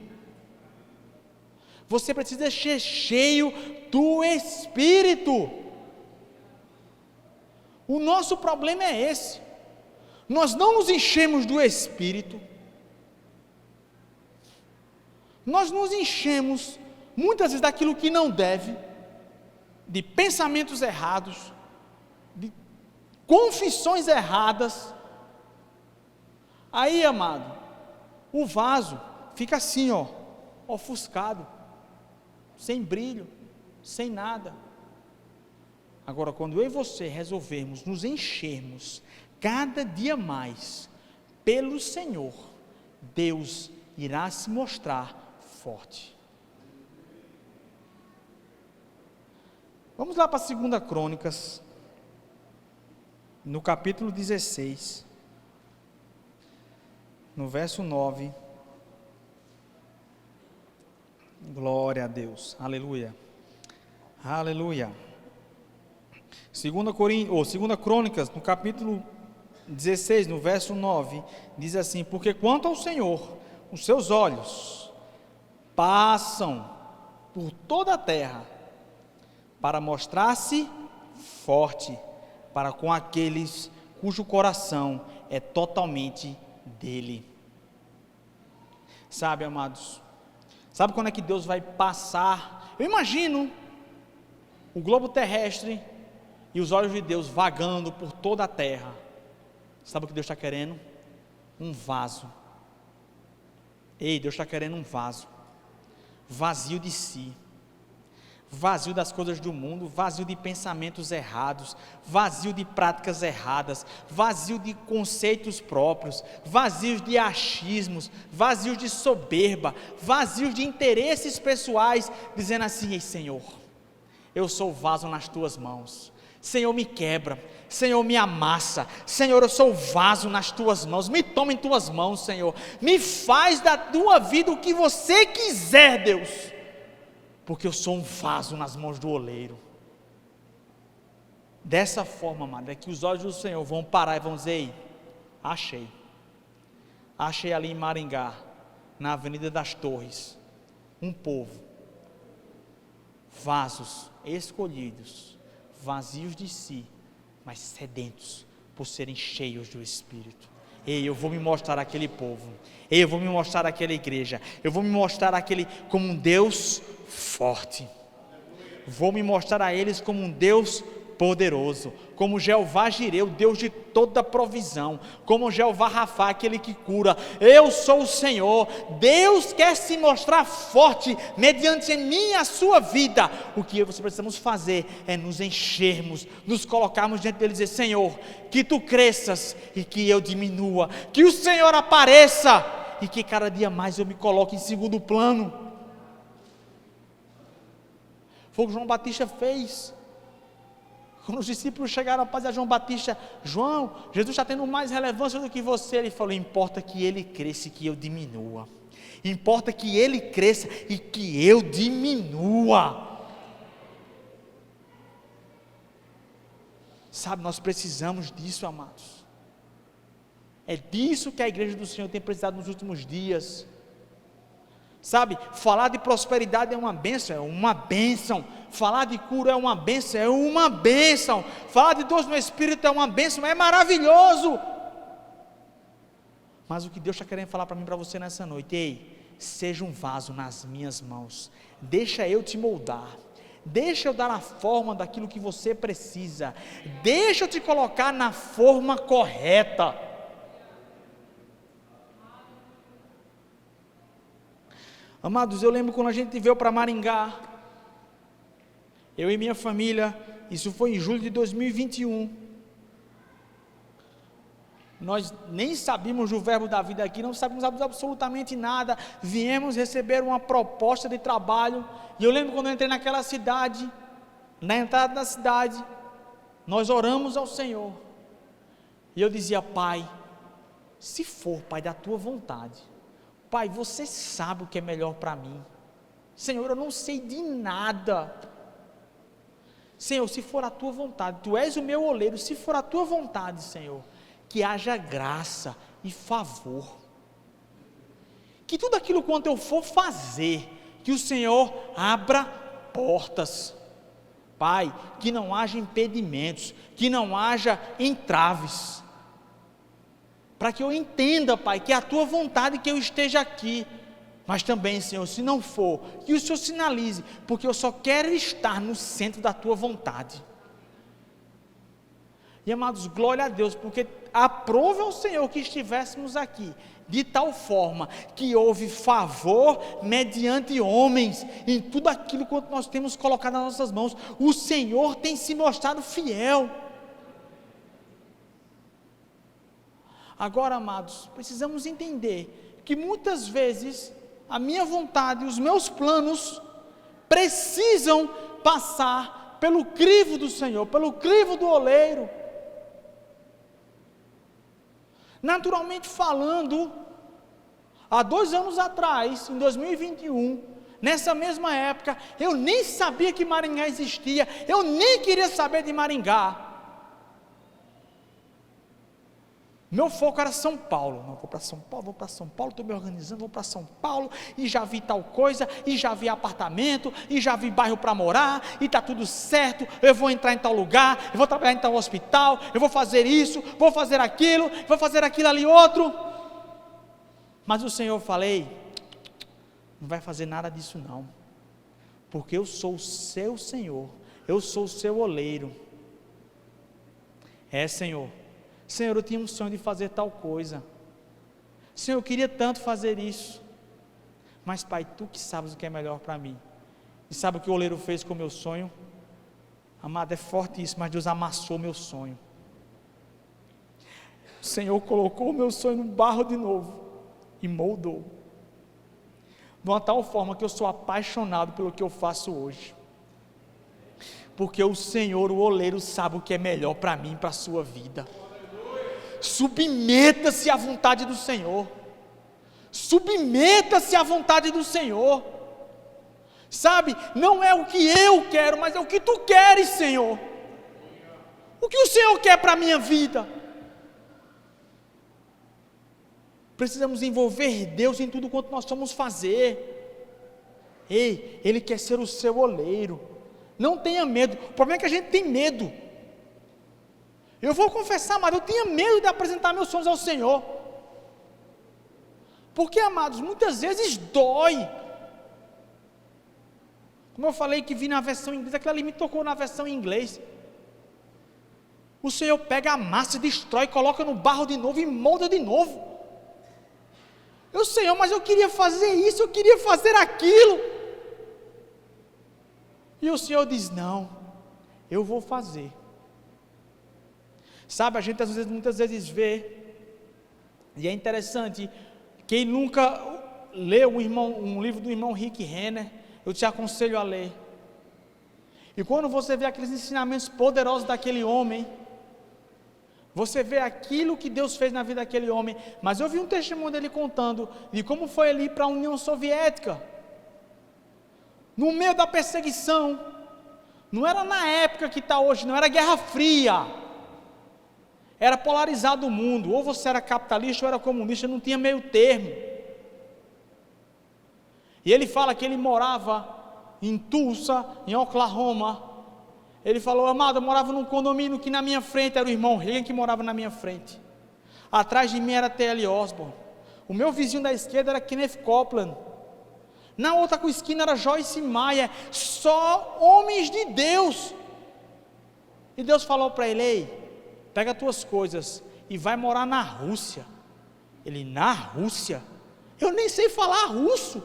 Você precisa ser cheio do Espírito. O nosso problema é esse. Nós não nos enchemos do Espírito. Nós nos enchemos, muitas vezes, daquilo que não deve, de pensamentos errados, de confissões erradas. Aí, amado, o vaso fica assim, ofuscado, sem brilho, sem nada. Agora, quando eu e você resolvermos nos enchermos cada dia mais pelo Senhor, Deus irá se mostrar forte. Vamos lá para 2 Crônicas, no capítulo 16, no verso 9. Glória a Deus, aleluia, aleluia. 2 Crônicas, no capítulo 16, no verso 9, diz assim: porque quanto ao Senhor, os seus olhos passam por toda a terra, para mostrar-se forte para com aqueles cujo coração é totalmente dele. Sabe, amados, sabe quando é que Deus vai passar? Eu imagino o globo terrestre e os olhos de Deus vagando por toda a terra. Sabe o que Deus está querendo? Um vaso. Ei, Deus está querendo um vaso, vazio de si, vazio das coisas do mundo, vazio de pensamentos errados, vazio de práticas erradas, vazio de conceitos próprios, vazios de achismos, vazios de soberba, vazios de interesses pessoais, dizendo assim: ei, Senhor, eu sou vaso nas tuas mãos. Senhor, me quebra, Senhor, me amassa, Senhor, eu sou vaso nas tuas mãos, me toma em tuas mãos, Senhor, me faz da tua vida o que você quiser, Deus, porque eu sou um vaso nas mãos do oleiro. Dessa forma, amado, é que os olhos do Senhor vão parar e vão dizer: ei, achei ali em Maringá, na Avenida das Torres, um povo, vasos escolhidos, vazios de si, mas sedentos por serem cheios do Espírito. Ei, eu vou me mostrar aquele povo, ei, eu vou me mostrar aquela igreja, eu vou me mostrar aquele como um Deus forte, vou me mostrar a eles como um Deus poderoso, como Jeová Jireh, o Deus de toda provisão, como Jeová Rafá, aquele que cura. Eu sou o Senhor. Deus quer se mostrar forte mediante mim e a sua vida. O que eu e você precisamos fazer é nos enchermos, nos colocarmos diante dele e dizer: Senhor, que tu cresças e que eu diminua, que o Senhor apareça e que cada dia mais eu me coloque em segundo plano. Foi o que João Batista fez. Quando os discípulos chegaram a João Batista: João, Jesus está tendo mais relevância do que você. Ele falou: importa que ele cresça e que eu diminua. Importa que ele cresça e que eu diminua. Sabe, nós precisamos disso, amados. É disso que a igreja do Senhor tem precisado nos últimos dias. Sabe, falar de prosperidade é uma bênção, falar de cura é uma bênção, falar de Deus no Espírito é uma bênção, é maravilhoso. Mas o que Deus está querendo falar para mim e para você nessa noite: ei, seja um vaso nas minhas mãos, deixa eu te moldar, deixa eu dar a forma daquilo que você precisa, deixa eu te colocar na forma correta. Amados, eu lembro quando a gente veio para Maringá, eu e minha família, isso foi em julho de 2021, nós nem sabíamos do verbo da vida aqui, não sabíamos absolutamente nada, viemos receber uma proposta de trabalho, e eu lembro quando eu entrei naquela cidade, na entrada da cidade, nós oramos ao Senhor, e eu dizia: Pai, se for, Pai, da tua vontade, Pai, você sabe o que é melhor para mim, Senhor, eu não sei de nada, Senhor, se for a tua vontade, tu és o meu oleiro, se for a tua vontade, Senhor, que haja graça e favor, que tudo aquilo quanto eu for fazer, que o Senhor abra portas, Pai, que não haja impedimentos, que não haja entraves, para que eu entenda, Pai, que é a tua vontade que eu esteja aqui, mas também, Senhor, se não for, que o Senhor sinalize, porque eu só quero estar no centro da tua vontade. E amados, glória a Deus, porque aprove ao Senhor que estivéssemos aqui, de tal forma que houve favor mediante homens, em tudo aquilo que nós temos colocado nas nossas mãos, o Senhor tem se mostrado fiel. Agora, amados, precisamos entender que muitas vezes a minha vontade, os meus planos precisam passar pelo crivo do Senhor, pelo crivo do oleiro. Naturalmente falando, há 2 anos atrás, em 2021, nessa mesma época, eu nem sabia que Maringá existia, eu nem queria saber de Maringá. Meu foco era São Paulo. Não, vou para São Paulo, estou me organizando, vou para São Paulo, e já vi tal coisa, e já vi apartamento, e já vi bairro para morar, e está tudo certo, eu vou entrar em tal lugar, eu vou trabalhar em tal hospital, eu vou fazer isso, vou fazer aquilo ali outro. Mas o Senhor, falei, não vai fazer nada disso não, porque eu sou o seu Senhor, eu sou o seu oleiro. Senhor, eu tinha um sonho de fazer tal coisa, Senhor, eu queria tanto fazer isso, mas Pai, Tu que sabes o que é melhor para mim, e sabe o que o oleiro fez com o meu sonho? Amado, é forte isso, mas Deus amassou o meu sonho. O Senhor colocou o meu sonho no barro de novo, e moldou, de uma tal forma que eu sou apaixonado pelo que eu faço hoje, porque o Senhor, o oleiro, sabe o que é melhor para mim, para a sua vida. Submeta-se à vontade do Senhor, submeta-se à vontade do Senhor, sabe, não é o que eu quero, mas é o que Tu queres, Senhor, o que o Senhor quer para a minha vida. Precisamos envolver Deus em tudo quanto nós vamos fazer. Ele quer ser o seu oleiro, não tenha medo. O problema é que a gente tem medo. Eu vou confessar, mas eu tinha medo de apresentar meus sonhos ao Senhor, porque, amados, muitas vezes dói. Como eu falei que vi na versão inglesa, aquilo ali me tocou na versão em inglês. O Senhor pega a massa, destrói, coloca no barro de novo e molda de novo. Senhor, mas eu queria fazer isso, eu queria fazer aquilo. E o Senhor diz: não, eu vou fazer. Sabe, a gente muitas vezes vê, e é interessante, quem nunca leu um livro do irmão Rick Renner, eu te aconselho a ler. E quando você vê aqueles ensinamentos poderosos daquele homem, você vê aquilo que Deus fez na vida daquele homem. Mas eu vi um testemunho dele contando de como foi ali para a União Soviética, no meio da perseguição. Não era na época que está hoje, não era Guerra Fria, era polarizado o mundo, ou você era capitalista ou era comunista, não tinha meio termo. E ele fala que ele morava em Tulsa, em Oklahoma. Ele falou: amado, eu morava num condomínio que na minha frente era o irmão Reagan que morava na minha frente, atrás de mim era T.L. Osborne, o meu vizinho da esquerda era Kenneth Copeland, na outra esquina era Joyce Meyer, só homens de Deus. E Deus falou para ele: ei, pega as tuas coisas e vai morar na Rússia. Ele: na Rússia? Eu nem sei falar russo,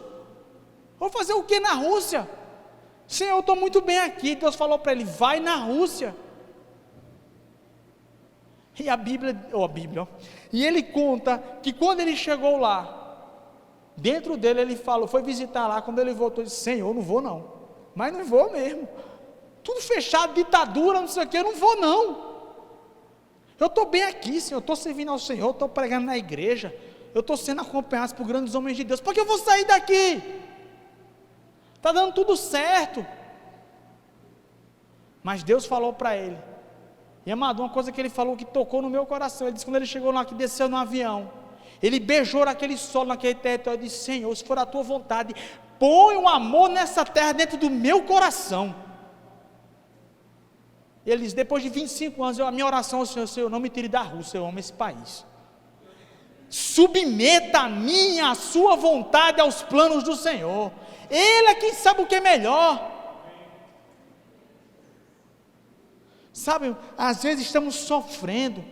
vou fazer o que na Rússia? Senhor, eu estou muito bem aqui. Deus falou para ele: vai na Rússia. E a Bíblia, e ele conta que quando ele chegou lá, dentro dele ele falou, foi visitar lá, quando ele voltou, ele disse: Senhor, não vou não, mas não vou mesmo, tudo fechado, ditadura, não sei o que, eu não vou não. Eu estou bem aqui, Senhor, eu estou servindo ao Senhor, estou pregando na igreja, eu estou sendo acompanhado por grandes homens de Deus, porque eu vou sair daqui? Está dando tudo certo. Mas Deus falou para ele, e amado, uma coisa que ele falou que tocou no meu coração, ele disse, quando ele chegou lá, que desceu no avião, ele beijou naquele solo, naquele território, e disse, Senhor, se for a tua vontade, põe um amor nessa terra dentro do meu coração. Ele diz, depois de 25 anos, a minha oração ao Senhor, Senhor, não me tire da Rússia, eu amo esse país. Submeta a minha, a sua vontade aos planos do Senhor. Ele é quem sabe o que é melhor. Sabe, às vezes estamos sofrendo,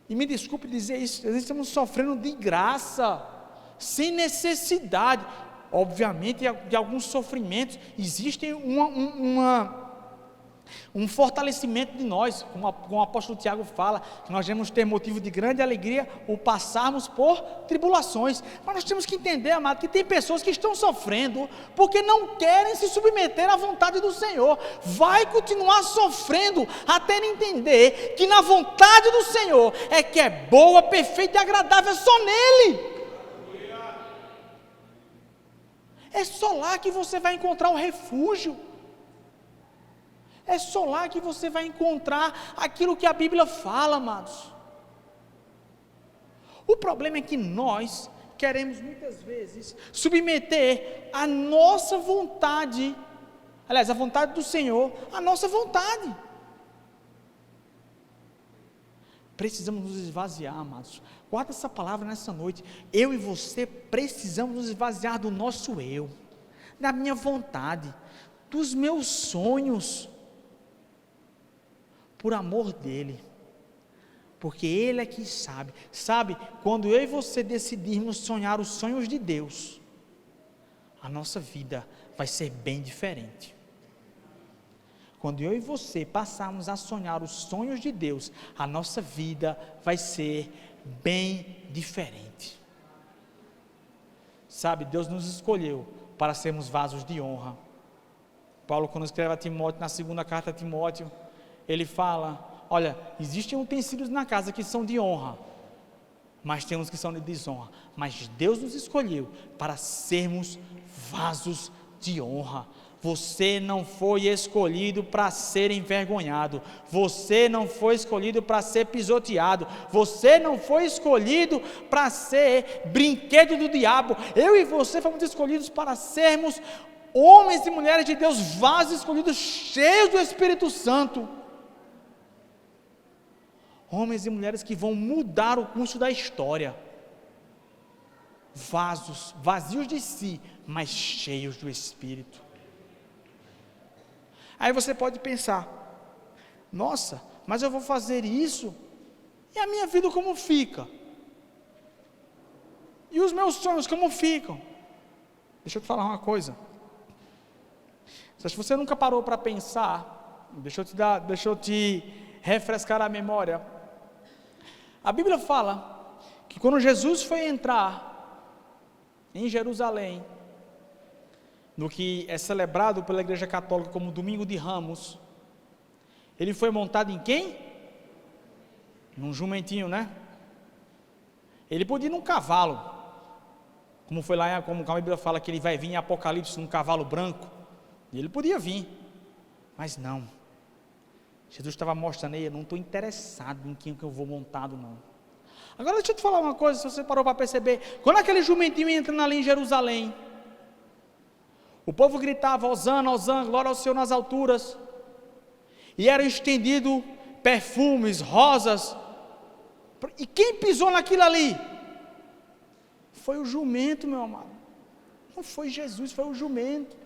e me desculpe dizer isso, às vezes estamos sofrendo de graça, sem necessidade. Obviamente, de alguns sofrimentos, existe um fortalecimento de nós, como o apóstolo Tiago fala, que nós devemos ter motivo de grande alegria o passarmos por tribulações, mas nós temos que entender, amado, que tem pessoas que estão sofrendo, porque não querem se submeter à vontade do Senhor, vai continuar sofrendo, até entender, que na vontade do Senhor, é que é boa, perfeita e agradável, é só nele, é só lá que você vai encontrar o refúgio, é só lá que você vai encontrar aquilo que a Bíblia fala, amados. O problema é que nós queremos muitas vezes submeter a nossa vontade, aliás, a vontade do Senhor, a nossa vontade. Precisamos nos esvaziar, amados. Guarda essa palavra nessa noite. Eu e você precisamos nos esvaziar do nosso eu, da minha vontade, dos meus sonhos, por amor dele, porque ele é que sabe, quando eu e você decidirmos sonhar os sonhos de Deus, a nossa vida vai ser bem diferente. Quando eu e você passarmos a sonhar os sonhos de Deus, a nossa vida vai ser bem diferente. Sabe, Deus nos escolheu para sermos vasos de honra. Paulo, quando escreve a Timóteo, na segunda carta a Timóteo, ele fala, olha, existem utensílios na casa que são de honra, mas tem uns que são de desonra, mas Deus nos escolheu para sermos vasos de honra. Você não foi escolhido para ser envergonhado, você não foi escolhido para ser pisoteado, você não foi escolhido para ser brinquedo do diabo. Eu e você fomos escolhidos para sermos homens e mulheres de Deus, vasos escolhidos, cheios do Espírito Santo. Homens e mulheres que vão mudar o curso da história. Vasos, vazios de si, mas cheios do Espírito. Aí você pode pensar, nossa, mas eu vou fazer isso, e a minha vida como fica? E os meus sonhos como ficam? Deixa eu te falar uma coisa. Se você nunca parou para pensar, deixa eu te refrescar a memória. A Bíblia fala que quando Jesus foi entrar em Jerusalém, no que é celebrado pela Igreja Católica como Domingo de Ramos, ele foi montado em quem? Num jumentinho, né? Ele podia ir num cavalo, como foi lá, como a Bíblia fala que ele vai vir em Apocalipse num cavalo branco, e ele podia vir, mas não. Jesus estava mostrando, eu não estou interessado em quem que eu vou montado, não. Agora deixa eu te falar uma coisa, se você parou para perceber, quando aquele jumentinho entrando ali em Jerusalém, o povo gritava, Hosana, Hosana, glória ao Senhor nas alturas, e eram estendidos perfumes, rosas, e quem pisou naquilo ali? Foi o jumento, meu amado, não foi Jesus, foi o jumento.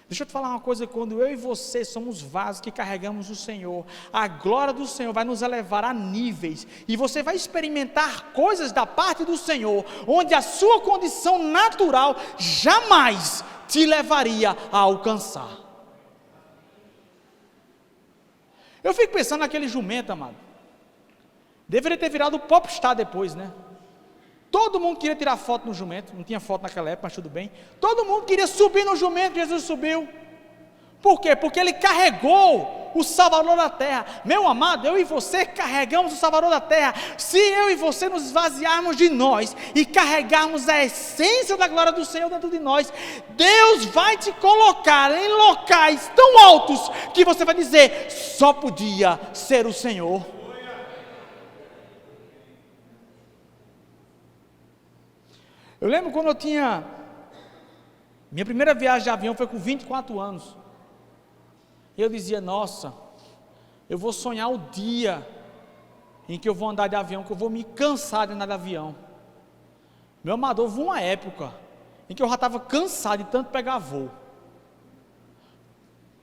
Deixa eu te falar uma coisa, quando eu e você somos vasos que carregamos o Senhor, a glória do Senhor vai nos elevar a níveis, e você vai experimentar coisas da parte do Senhor, onde a sua condição natural jamais te levaria a alcançar. Eu fico pensando naquele jumento, amado, deveria ter virado popstar depois, né? Todo mundo queria tirar foto no jumento, não tinha foto naquela época, mas tudo bem. Todo mundo queria subir no jumento, Jesus subiu. Por quê? Porque Ele carregou o Salvador da terra. Meu amado, eu e você carregamos o Salvador da terra. Se eu e você nos esvaziarmos de nós e carregarmos a essência da glória do Senhor dentro de nós, Deus vai te colocar em locais tão altos que você vai dizer: só podia ser o Senhor. Eu lembro quando eu tinha... Minha primeira viagem de avião foi com 24 anos. E eu dizia: nossa, eu vou sonhar o dia em que eu vou andar de avião, que eu vou me cansar de andar de avião. Meu amado, houve uma época em que eu já estava cansado de tanto pegar voo.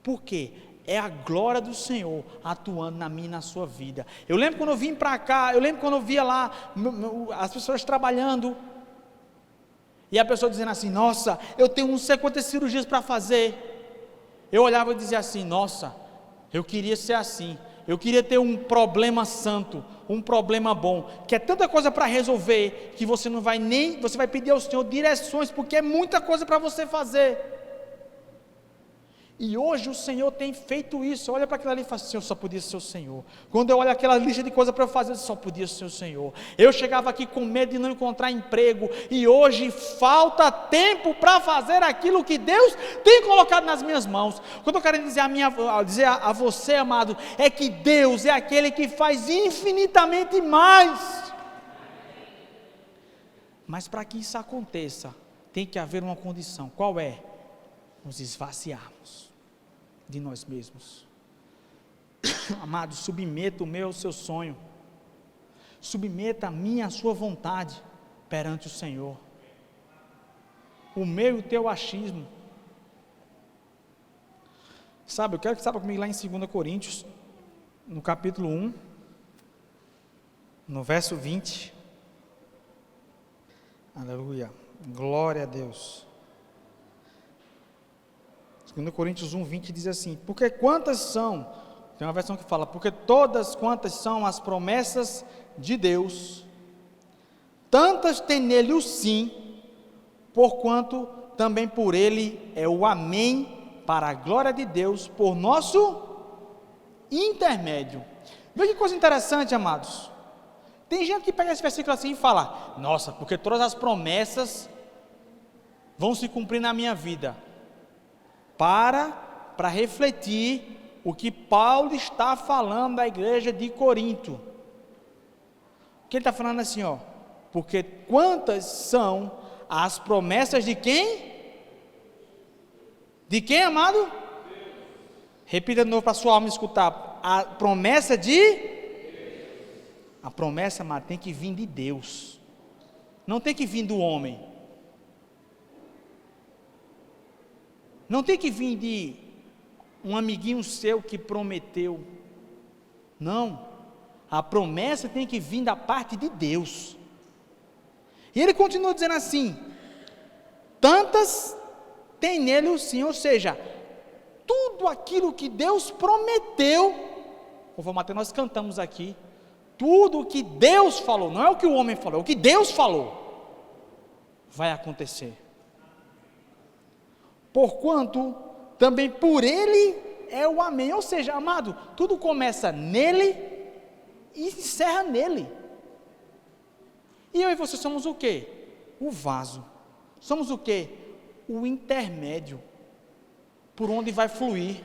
Por quê? É a glória do Senhor atuando na minha e na sua vida. Eu lembro quando eu vim para cá, eu lembro quando eu via lá as pessoas trabalhando, e a pessoa dizendo assim: nossa, eu tenho não sei quantas cirurgias para fazer. Eu olhava e dizia assim: nossa, eu queria ser assim. Eu queria ter um problema santo, um problema bom, que é tanta coisa para resolver, que você não vai nem, você vai pedir ao Senhor direções, porque é muita coisa para você fazer. E hoje o Senhor tem feito isso. Olha para aquilo ali e fala assim: Senhor, só podia ser o Senhor. Quando eu olho aquela lista de coisas para eu fazer, só podia ser o Senhor. Eu chegava aqui com medo de não encontrar emprego, e hoje falta tempo para fazer aquilo que Deus tem colocado nas minhas mãos. Quando eu quero dizer a você, amado, é que Deus é aquele que faz infinitamente mais. Mas para que isso aconteça, tem que haver uma condição. Qual é? Nos esvaziarmos de nós mesmos. Amado, submeta o meu ao seu sonho, submeta a minha, a sua vontade perante o Senhor, o meu e o teu achismo. Sabe, eu quero que você abra comigo lá em 2 Coríntios, no capítulo 1, no verso 20. Aleluia, glória a Deus. 2 Coríntios 1, 20 diz assim: porque quantas são, tem uma versão que fala, porque todas quantas são as promessas de Deus, tantas tem nele o sim, porquanto também por ele é o amém, para a glória de Deus, por nosso intermédio. Veja que coisa interessante, amados. Tem gente que pega esse versículo assim e fala: nossa, porque todas as promessas vão se cumprir na minha vida. Para refletir o que Paulo está falando da igreja de Corinto. O que ele está falando assim, ó? Porque quantas são as promessas de quem? De quem, amado? Deus. Repita de novo para a sua alma escutar. A promessa de? Deus. A promessa, amado, tem que vir de Deus. Não tem que vir do homem. Não tem que vir de um amiguinho seu que prometeu. Não. A promessa tem que vir da parte de Deus. E ele continua dizendo assim: tantas tem nele o sim, ou seja, tudo aquilo que Deus prometeu, conforme até nós cantamos aqui, tudo o que Deus falou, não é o que o homem falou, é o que Deus falou, vai acontecer. Porquanto também por ele é o amém, ou seja, amado, tudo começa nele e encerra nele. E eu e você somos o quê? O vaso. Somos o quê? O intermédio, por onde vai fluir.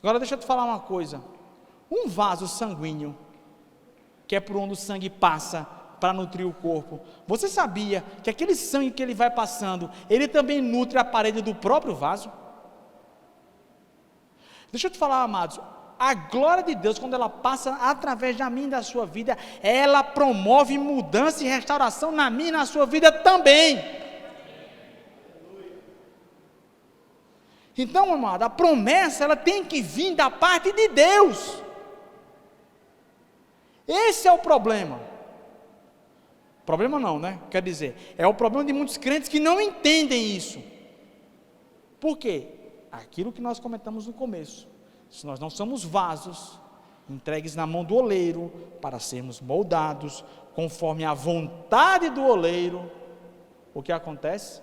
Agora deixa eu te falar uma coisa, um vaso sanguíneo, que é por onde o sangue passa, para nutrir o corpo, você sabia que aquele sangue que ele vai passando, ele também nutre a parede do próprio vaso? Deixa eu te falar, amados, a glória de Deus, quando ela passa através da minha e da sua vida, ela promove mudança e restauração na minha e na sua vida também. Então, amado, a promessa, ela tem que vir da parte de Deus. Esse é o problema. Problema não, né? Quer dizer, é o problema de muitos crentes que não entendem isso. Por quê? Aquilo que nós comentamos no começo. Se nós não somos vasos, entregues na mão do oleiro, para sermos moldados, conforme a vontade do oleiro, o que acontece?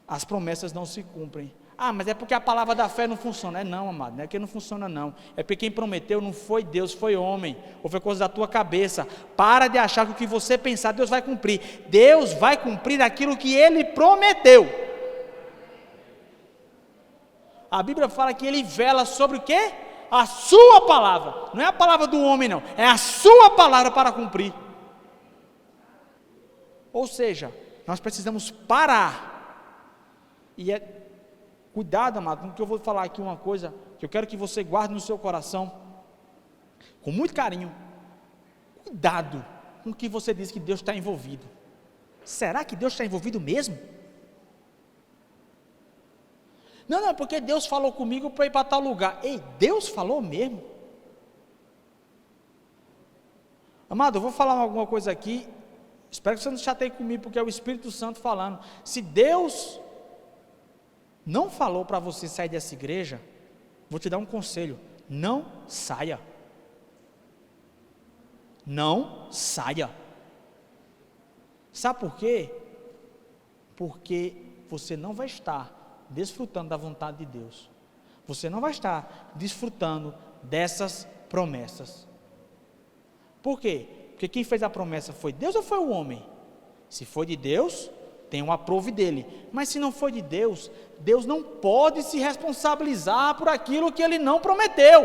As promessas não se cumprem. Ah, mas é porque a palavra da fé não funciona. Não, amado, não é que não funciona não. É porque quem prometeu não foi Deus, foi homem. Ou foi coisa da tua cabeça. Para de achar que o que você pensar, Deus vai cumprir. Deus vai cumprir aquilo que Ele prometeu. A Bíblia fala que Ele vela sobre o quê? A sua palavra. Não é a palavra do homem não. É a sua palavra para cumprir. Ou seja, nós precisamos parar. E cuidado, amado, porque eu vou falar aqui uma coisa que eu quero que você guarde no seu coração, com muito carinho. Cuidado com o que você diz que Deus está envolvido. Será que Deus está envolvido mesmo? Não, porque Deus falou comigo para ir para tal lugar. Ei, Deus falou mesmo? Amado, eu vou falar alguma coisa aqui, espero que você não chateie comigo, porque é o Espírito Santo falando. Se Deus não falou para você sair dessa igreja, vou te dar um conselho: não saia. Não saia. Sabe por quê? Porque você não vai estar desfrutando da vontade de Deus. Você não vai estar desfrutando dessas promessas. Por quê? Porque quem fez a promessa foi Deus ou foi o homem? Se foi de Deus, tem um aprove dele. Mas se não foi de Deus, Deus não pode se responsabilizar por aquilo que Ele não prometeu.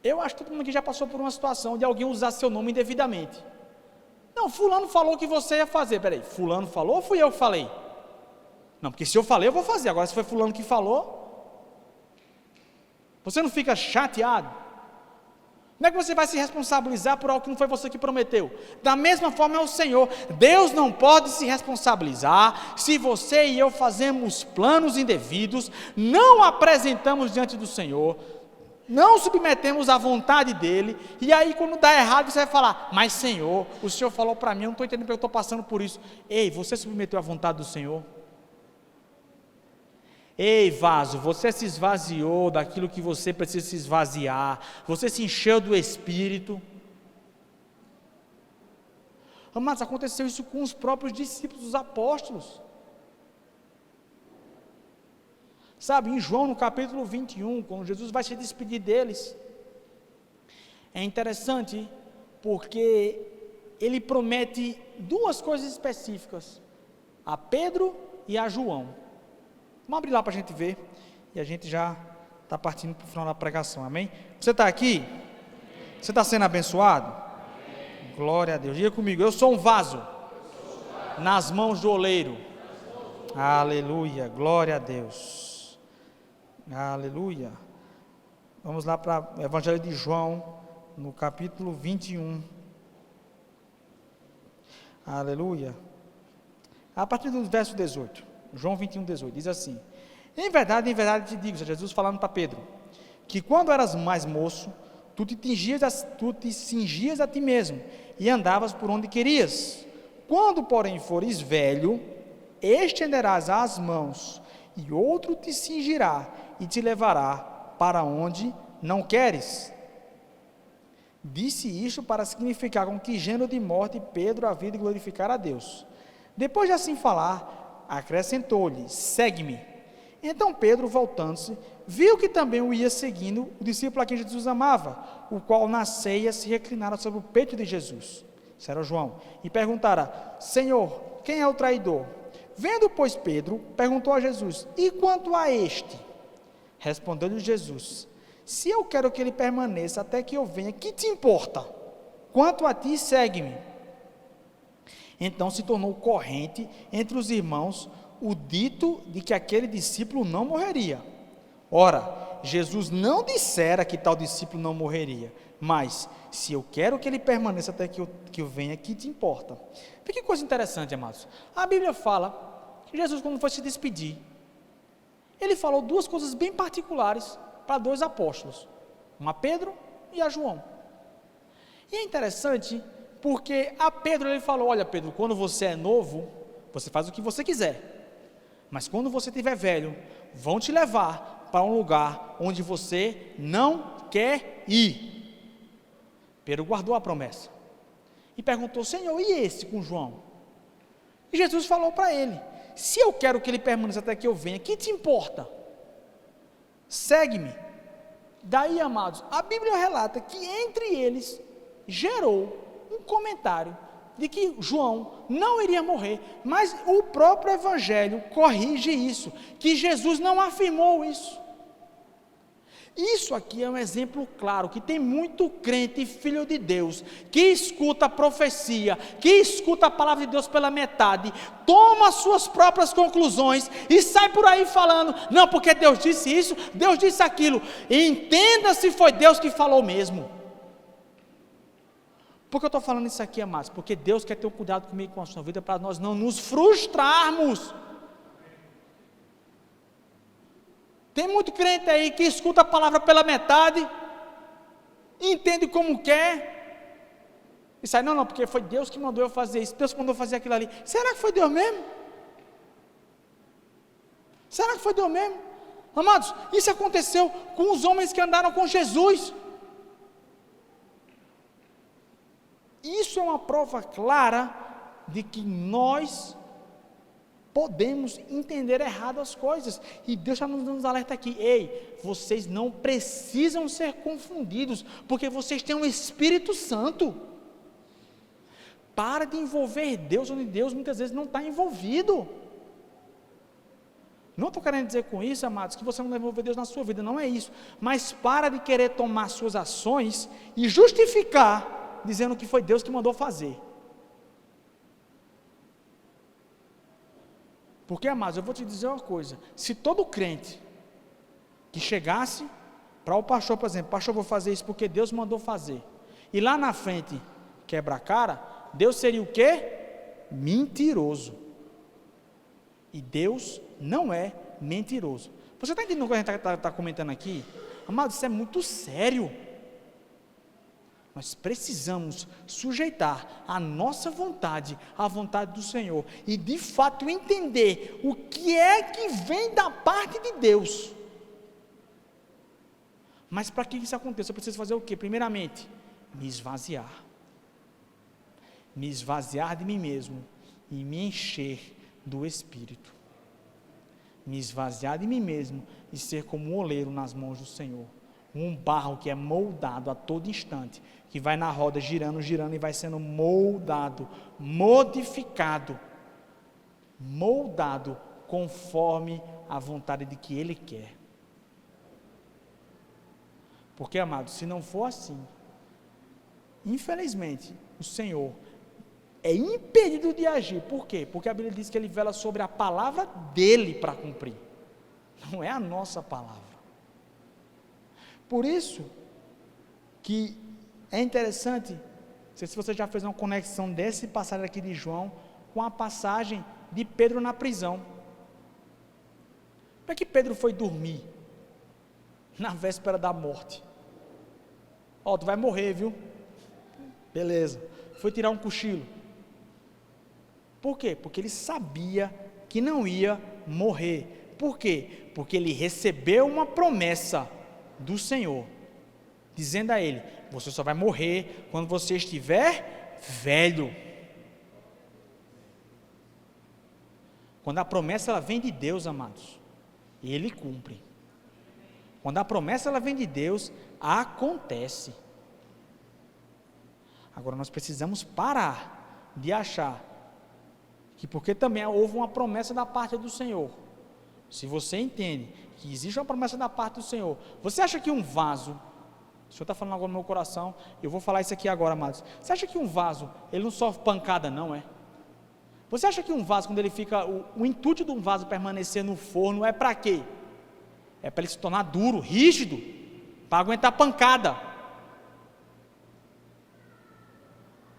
Eu acho que todo mundo aqui já passou por uma situação de alguém usar seu nome indevidamente. Não, fulano falou que você ia fazer. Peraí, fulano falou ou fui eu que falei? Não, porque se eu falei, eu vou fazer. Agora, se foi fulano que falou, você não fica chateado? Como é que você vai se responsabilizar por algo que não foi você que prometeu? Da mesma forma é o Senhor. Deus não pode se responsabilizar se você e eu fazemos planos indevidos, não apresentamos diante do Senhor, não submetemos à vontade dEle, e aí quando dá errado você vai falar: mas Senhor, o Senhor falou para mim, eu não estou entendendo porque eu estou passando por isso. Ei, você submeteu à vontade do Senhor? Ei, vaso, você se esvaziou daquilo que você precisa se esvaziar, você se encheu do Espírito. Amados, aconteceu isso com os próprios discípulos, os apóstolos. Sabe, em João, no capítulo 21, quando Jesus vai se despedir deles, é interessante, porque ele promete duas coisas específicas, a Pedro e a João. Vamos abrir lá para a gente ver, e a gente já está partindo para o final da pregação, amém? Você está aqui? Você está sendo abençoado? Amém. Glória a Deus. Diga comigo: eu sou um vaso nas mãos do oleiro. Aleluia, glória a Deus. Aleluia. Vamos lá para o Evangelho de João, no capítulo 21. Aleluia. A partir do verso 18. João 21, 18. Diz assim: em verdade te digo, Jesus falando para Pedro, que quando eras mais moço, tu te cingias a ti mesmo, e andavas por onde querias. Quando, porém, fores velho, estenderás as mãos, e outro te cingirá, e te levará para onde não queres. Disse isto para significar com que gênero de morte Pedro havia de glorificar a Deus. Depois de assim falar, acrescentou-lhe: segue-me. Então Pedro, voltando-se, viu que também o ia seguindo o discípulo a quem Jesus amava, o qual na ceia se reclinara sobre o peito de Jesus, isso era João, e perguntara: Senhor, quem é o traidor? Vendo, pois, Pedro, perguntou a Jesus: e quanto a este? Respondeu-lhe Jesus: se eu quero que ele permaneça até que eu venha, que te importa? Quanto a ti, segue-me. Então se tornou corrente entre os irmãos o dito de que aquele discípulo não morreria. Ora, Jesus não dissera que tal discípulo não morreria, mas se eu quero que ele permaneça até que eu venha, que te importa? Que coisa interessante, amados. A Bíblia fala que Jesus, quando foi se despedir, ele falou duas coisas bem particulares para dois apóstolos, a Pedro e a João. E é interessante porque a Pedro ele falou: olha Pedro, quando você é novo, você faz o que você quiser, mas quando você estiver velho, vão te levar para um lugar onde você não quer ir. Pedro guardou a promessa e perguntou: Senhor, e esse com João? E Jesus falou para ele: se eu quero que ele permaneça até que eu venha, que te importa? Segue-me. Daí, amados, a Bíblia relata que entre eles gerou um comentário de que João não iria morrer, mas o próprio Evangelho corrige isso, que Jesus não afirmou isso. Isso aqui é um exemplo claro, que tem muito crente, filho de Deus, que escuta a profecia, que escuta a palavra de Deus pela metade, toma suas próprias conclusões e sai por aí falando: não, porque Deus disse isso, Deus disse aquilo. Entenda se foi Deus que falou mesmo. Por que eu estou falando isso aqui, amados? Porque Deus quer ter um cuidado comigo, com a sua vida, para nós não nos frustrarmos. Tem muito crente aí que escuta a palavra pela metade, entende como quer, e sai: não, porque foi Deus que mandou eu fazer isso, Deus que mandou fazer aquilo ali. Será que foi Deus mesmo? Será que foi Deus mesmo? Amados, isso aconteceu com os homens que andaram com Jesus. Isso é uma prova clara de que nós podemos entender errado as coisas, e Deus está nos alerta aqui: ei, vocês não precisam ser confundidos, porque vocês têm um Espírito Santo. Para de envolver Deus onde Deus muitas vezes não está envolvido. Não estou querendo dizer com isso, amados, que você não deve envolver Deus na sua vida, não é isso, mas para de querer tomar suas ações e justificar, dizendo que foi Deus que mandou fazer. Porque, amados, eu vou te dizer uma coisa: se todo crente que chegasse para o pastor, por exemplo: pastor, vou fazer isso porque Deus mandou fazer, e lá na frente quebra a cara, Deus seria o quê? Mentiroso. E Deus não é mentiroso. Você está entendendo o que a gente está comentando aqui? Amados, isso é muito sério. Nós precisamos sujeitar a nossa vontade à vontade do Senhor, e de fato entender o que é que vem da parte de Deus. Mas para que isso aconteça, eu preciso fazer o quê? Primeiramente, me esvaziar de mim mesmo e me encher do Espírito, me esvaziar de mim mesmo e ser como um oleiro nas mãos do Senhor, um barro que é moldado a todo instante, que vai na roda girando e vai sendo moldado, modificado, conforme a vontade de que Ele quer. Porque, amados, se não for assim, infelizmente, o Senhor é impedido de agir. Por quê? Porque a Bíblia diz que Ele vela sobre a palavra dEle para cumprir, não é a nossa palavra. Por isso que é interessante, não sei se você já fez uma conexão desse passagem aqui de João com a passagem de Pedro na prisão. Como é que Pedro foi dormir na véspera da morte? Ó, tu vai morrer, viu? Beleza. Foi tirar um cochilo. Por quê? Porque ele sabia que não ia morrer. Por quê? Porque ele recebeu uma promessa do Senhor, dizendo a ele: você só vai morrer quando você estiver velho. Quando a promessa ela vem de Deus, amados, Ele cumpre. Quando a promessa ela vem de Deus, acontece. Agora nós precisamos parar de achar que porque também houve uma promessa da parte do Senhor. Se você entende que existe uma promessa da parte do Senhor, você acha que um vaso, o Senhor está falando agora no meu coração, eu vou falar isso aqui agora, amados. Você acha que um vaso, ele não sofre pancada, não é? Você acha que um vaso, quando ele fica, o intuito de um vaso permanecer no forno é para quê? É para ele se tornar duro, rígido, para aguentar pancada.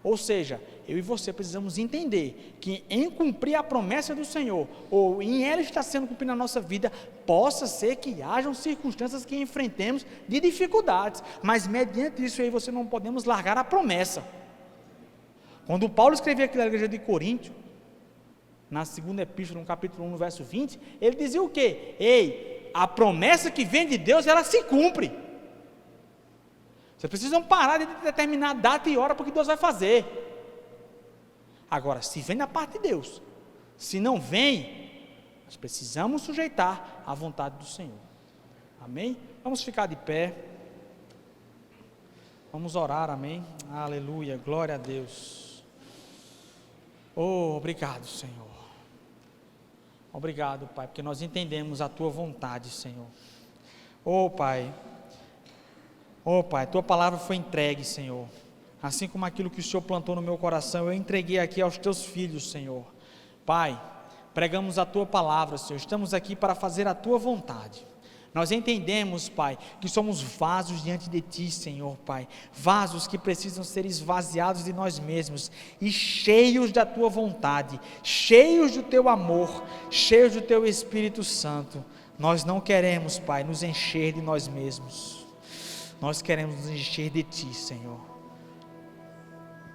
Ou seja, eu e você precisamos entender que em cumprir a promessa do Senhor, ou em ela estar sendo cumprida na nossa vida, possa ser que hajam circunstâncias que enfrentemos de dificuldades, mas mediante isso aí você não podemos largar a promessa. Quando Paulo escrevia aqui na igreja de Corinto, na segunda epístola, no capítulo 1, no verso 20, ele dizia o quê? Ei, a promessa que vem de Deus, ela se cumpre. Vocês precisam parar de determinar data e hora para o que Deus vai fazer. Agora, se vem da parte de Deus, Se não vem, nós precisamos sujeitar à vontade do Senhor. Amém? Vamos ficar de pé. Vamos orar, amém? Aleluia, glória a Deus. Oh, obrigado, Senhor. Obrigado, Pai, porque nós entendemos a Tua vontade, Senhor. Oh, Pai, Tua palavra foi entregue, Senhor. Assim como aquilo que o Senhor plantou no meu coração, eu entreguei aqui aos Teus filhos, Senhor. Pai, pregamos a Tua palavra, Senhor. Estamos aqui para fazer a Tua vontade. Nós entendemos, Pai, que somos vasos diante de Ti, Senhor, Pai. Vasos que precisam ser esvaziados de nós mesmos e cheios da Tua vontade, cheios do Teu amor, cheios do Teu Espírito Santo. Nós não queremos, Pai, nos encher de nós mesmos. Nós queremos nos encher de Ti, Senhor.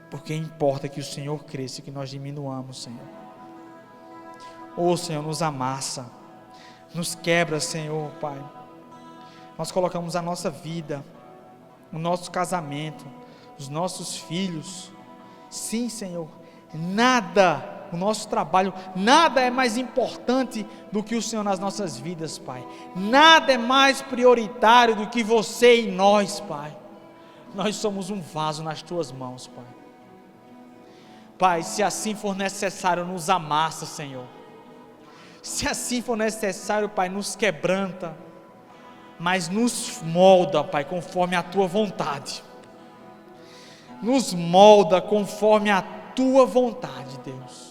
Porque importa que o Senhor cresça e que nós diminuamos, Senhor. Oh, Senhor, nos amassa. Nos quebra, Senhor, Pai. Nós colocamos a nossa vida, o nosso casamento, os nossos filhos. Sim, Senhor, nada, o nosso trabalho, nada é mais importante do que o Senhor nas nossas vidas, Pai. Nada é mais prioritário do que você e nós, Pai. Nós somos um vaso nas Tuas mãos, Pai. Pai, se assim for necessário, nos amassa, Senhor. Se assim for necessário, Pai, nos quebranta, mas nos molda, Pai, conforme a Tua vontade. Nos molda conforme a Tua vontade, Deus.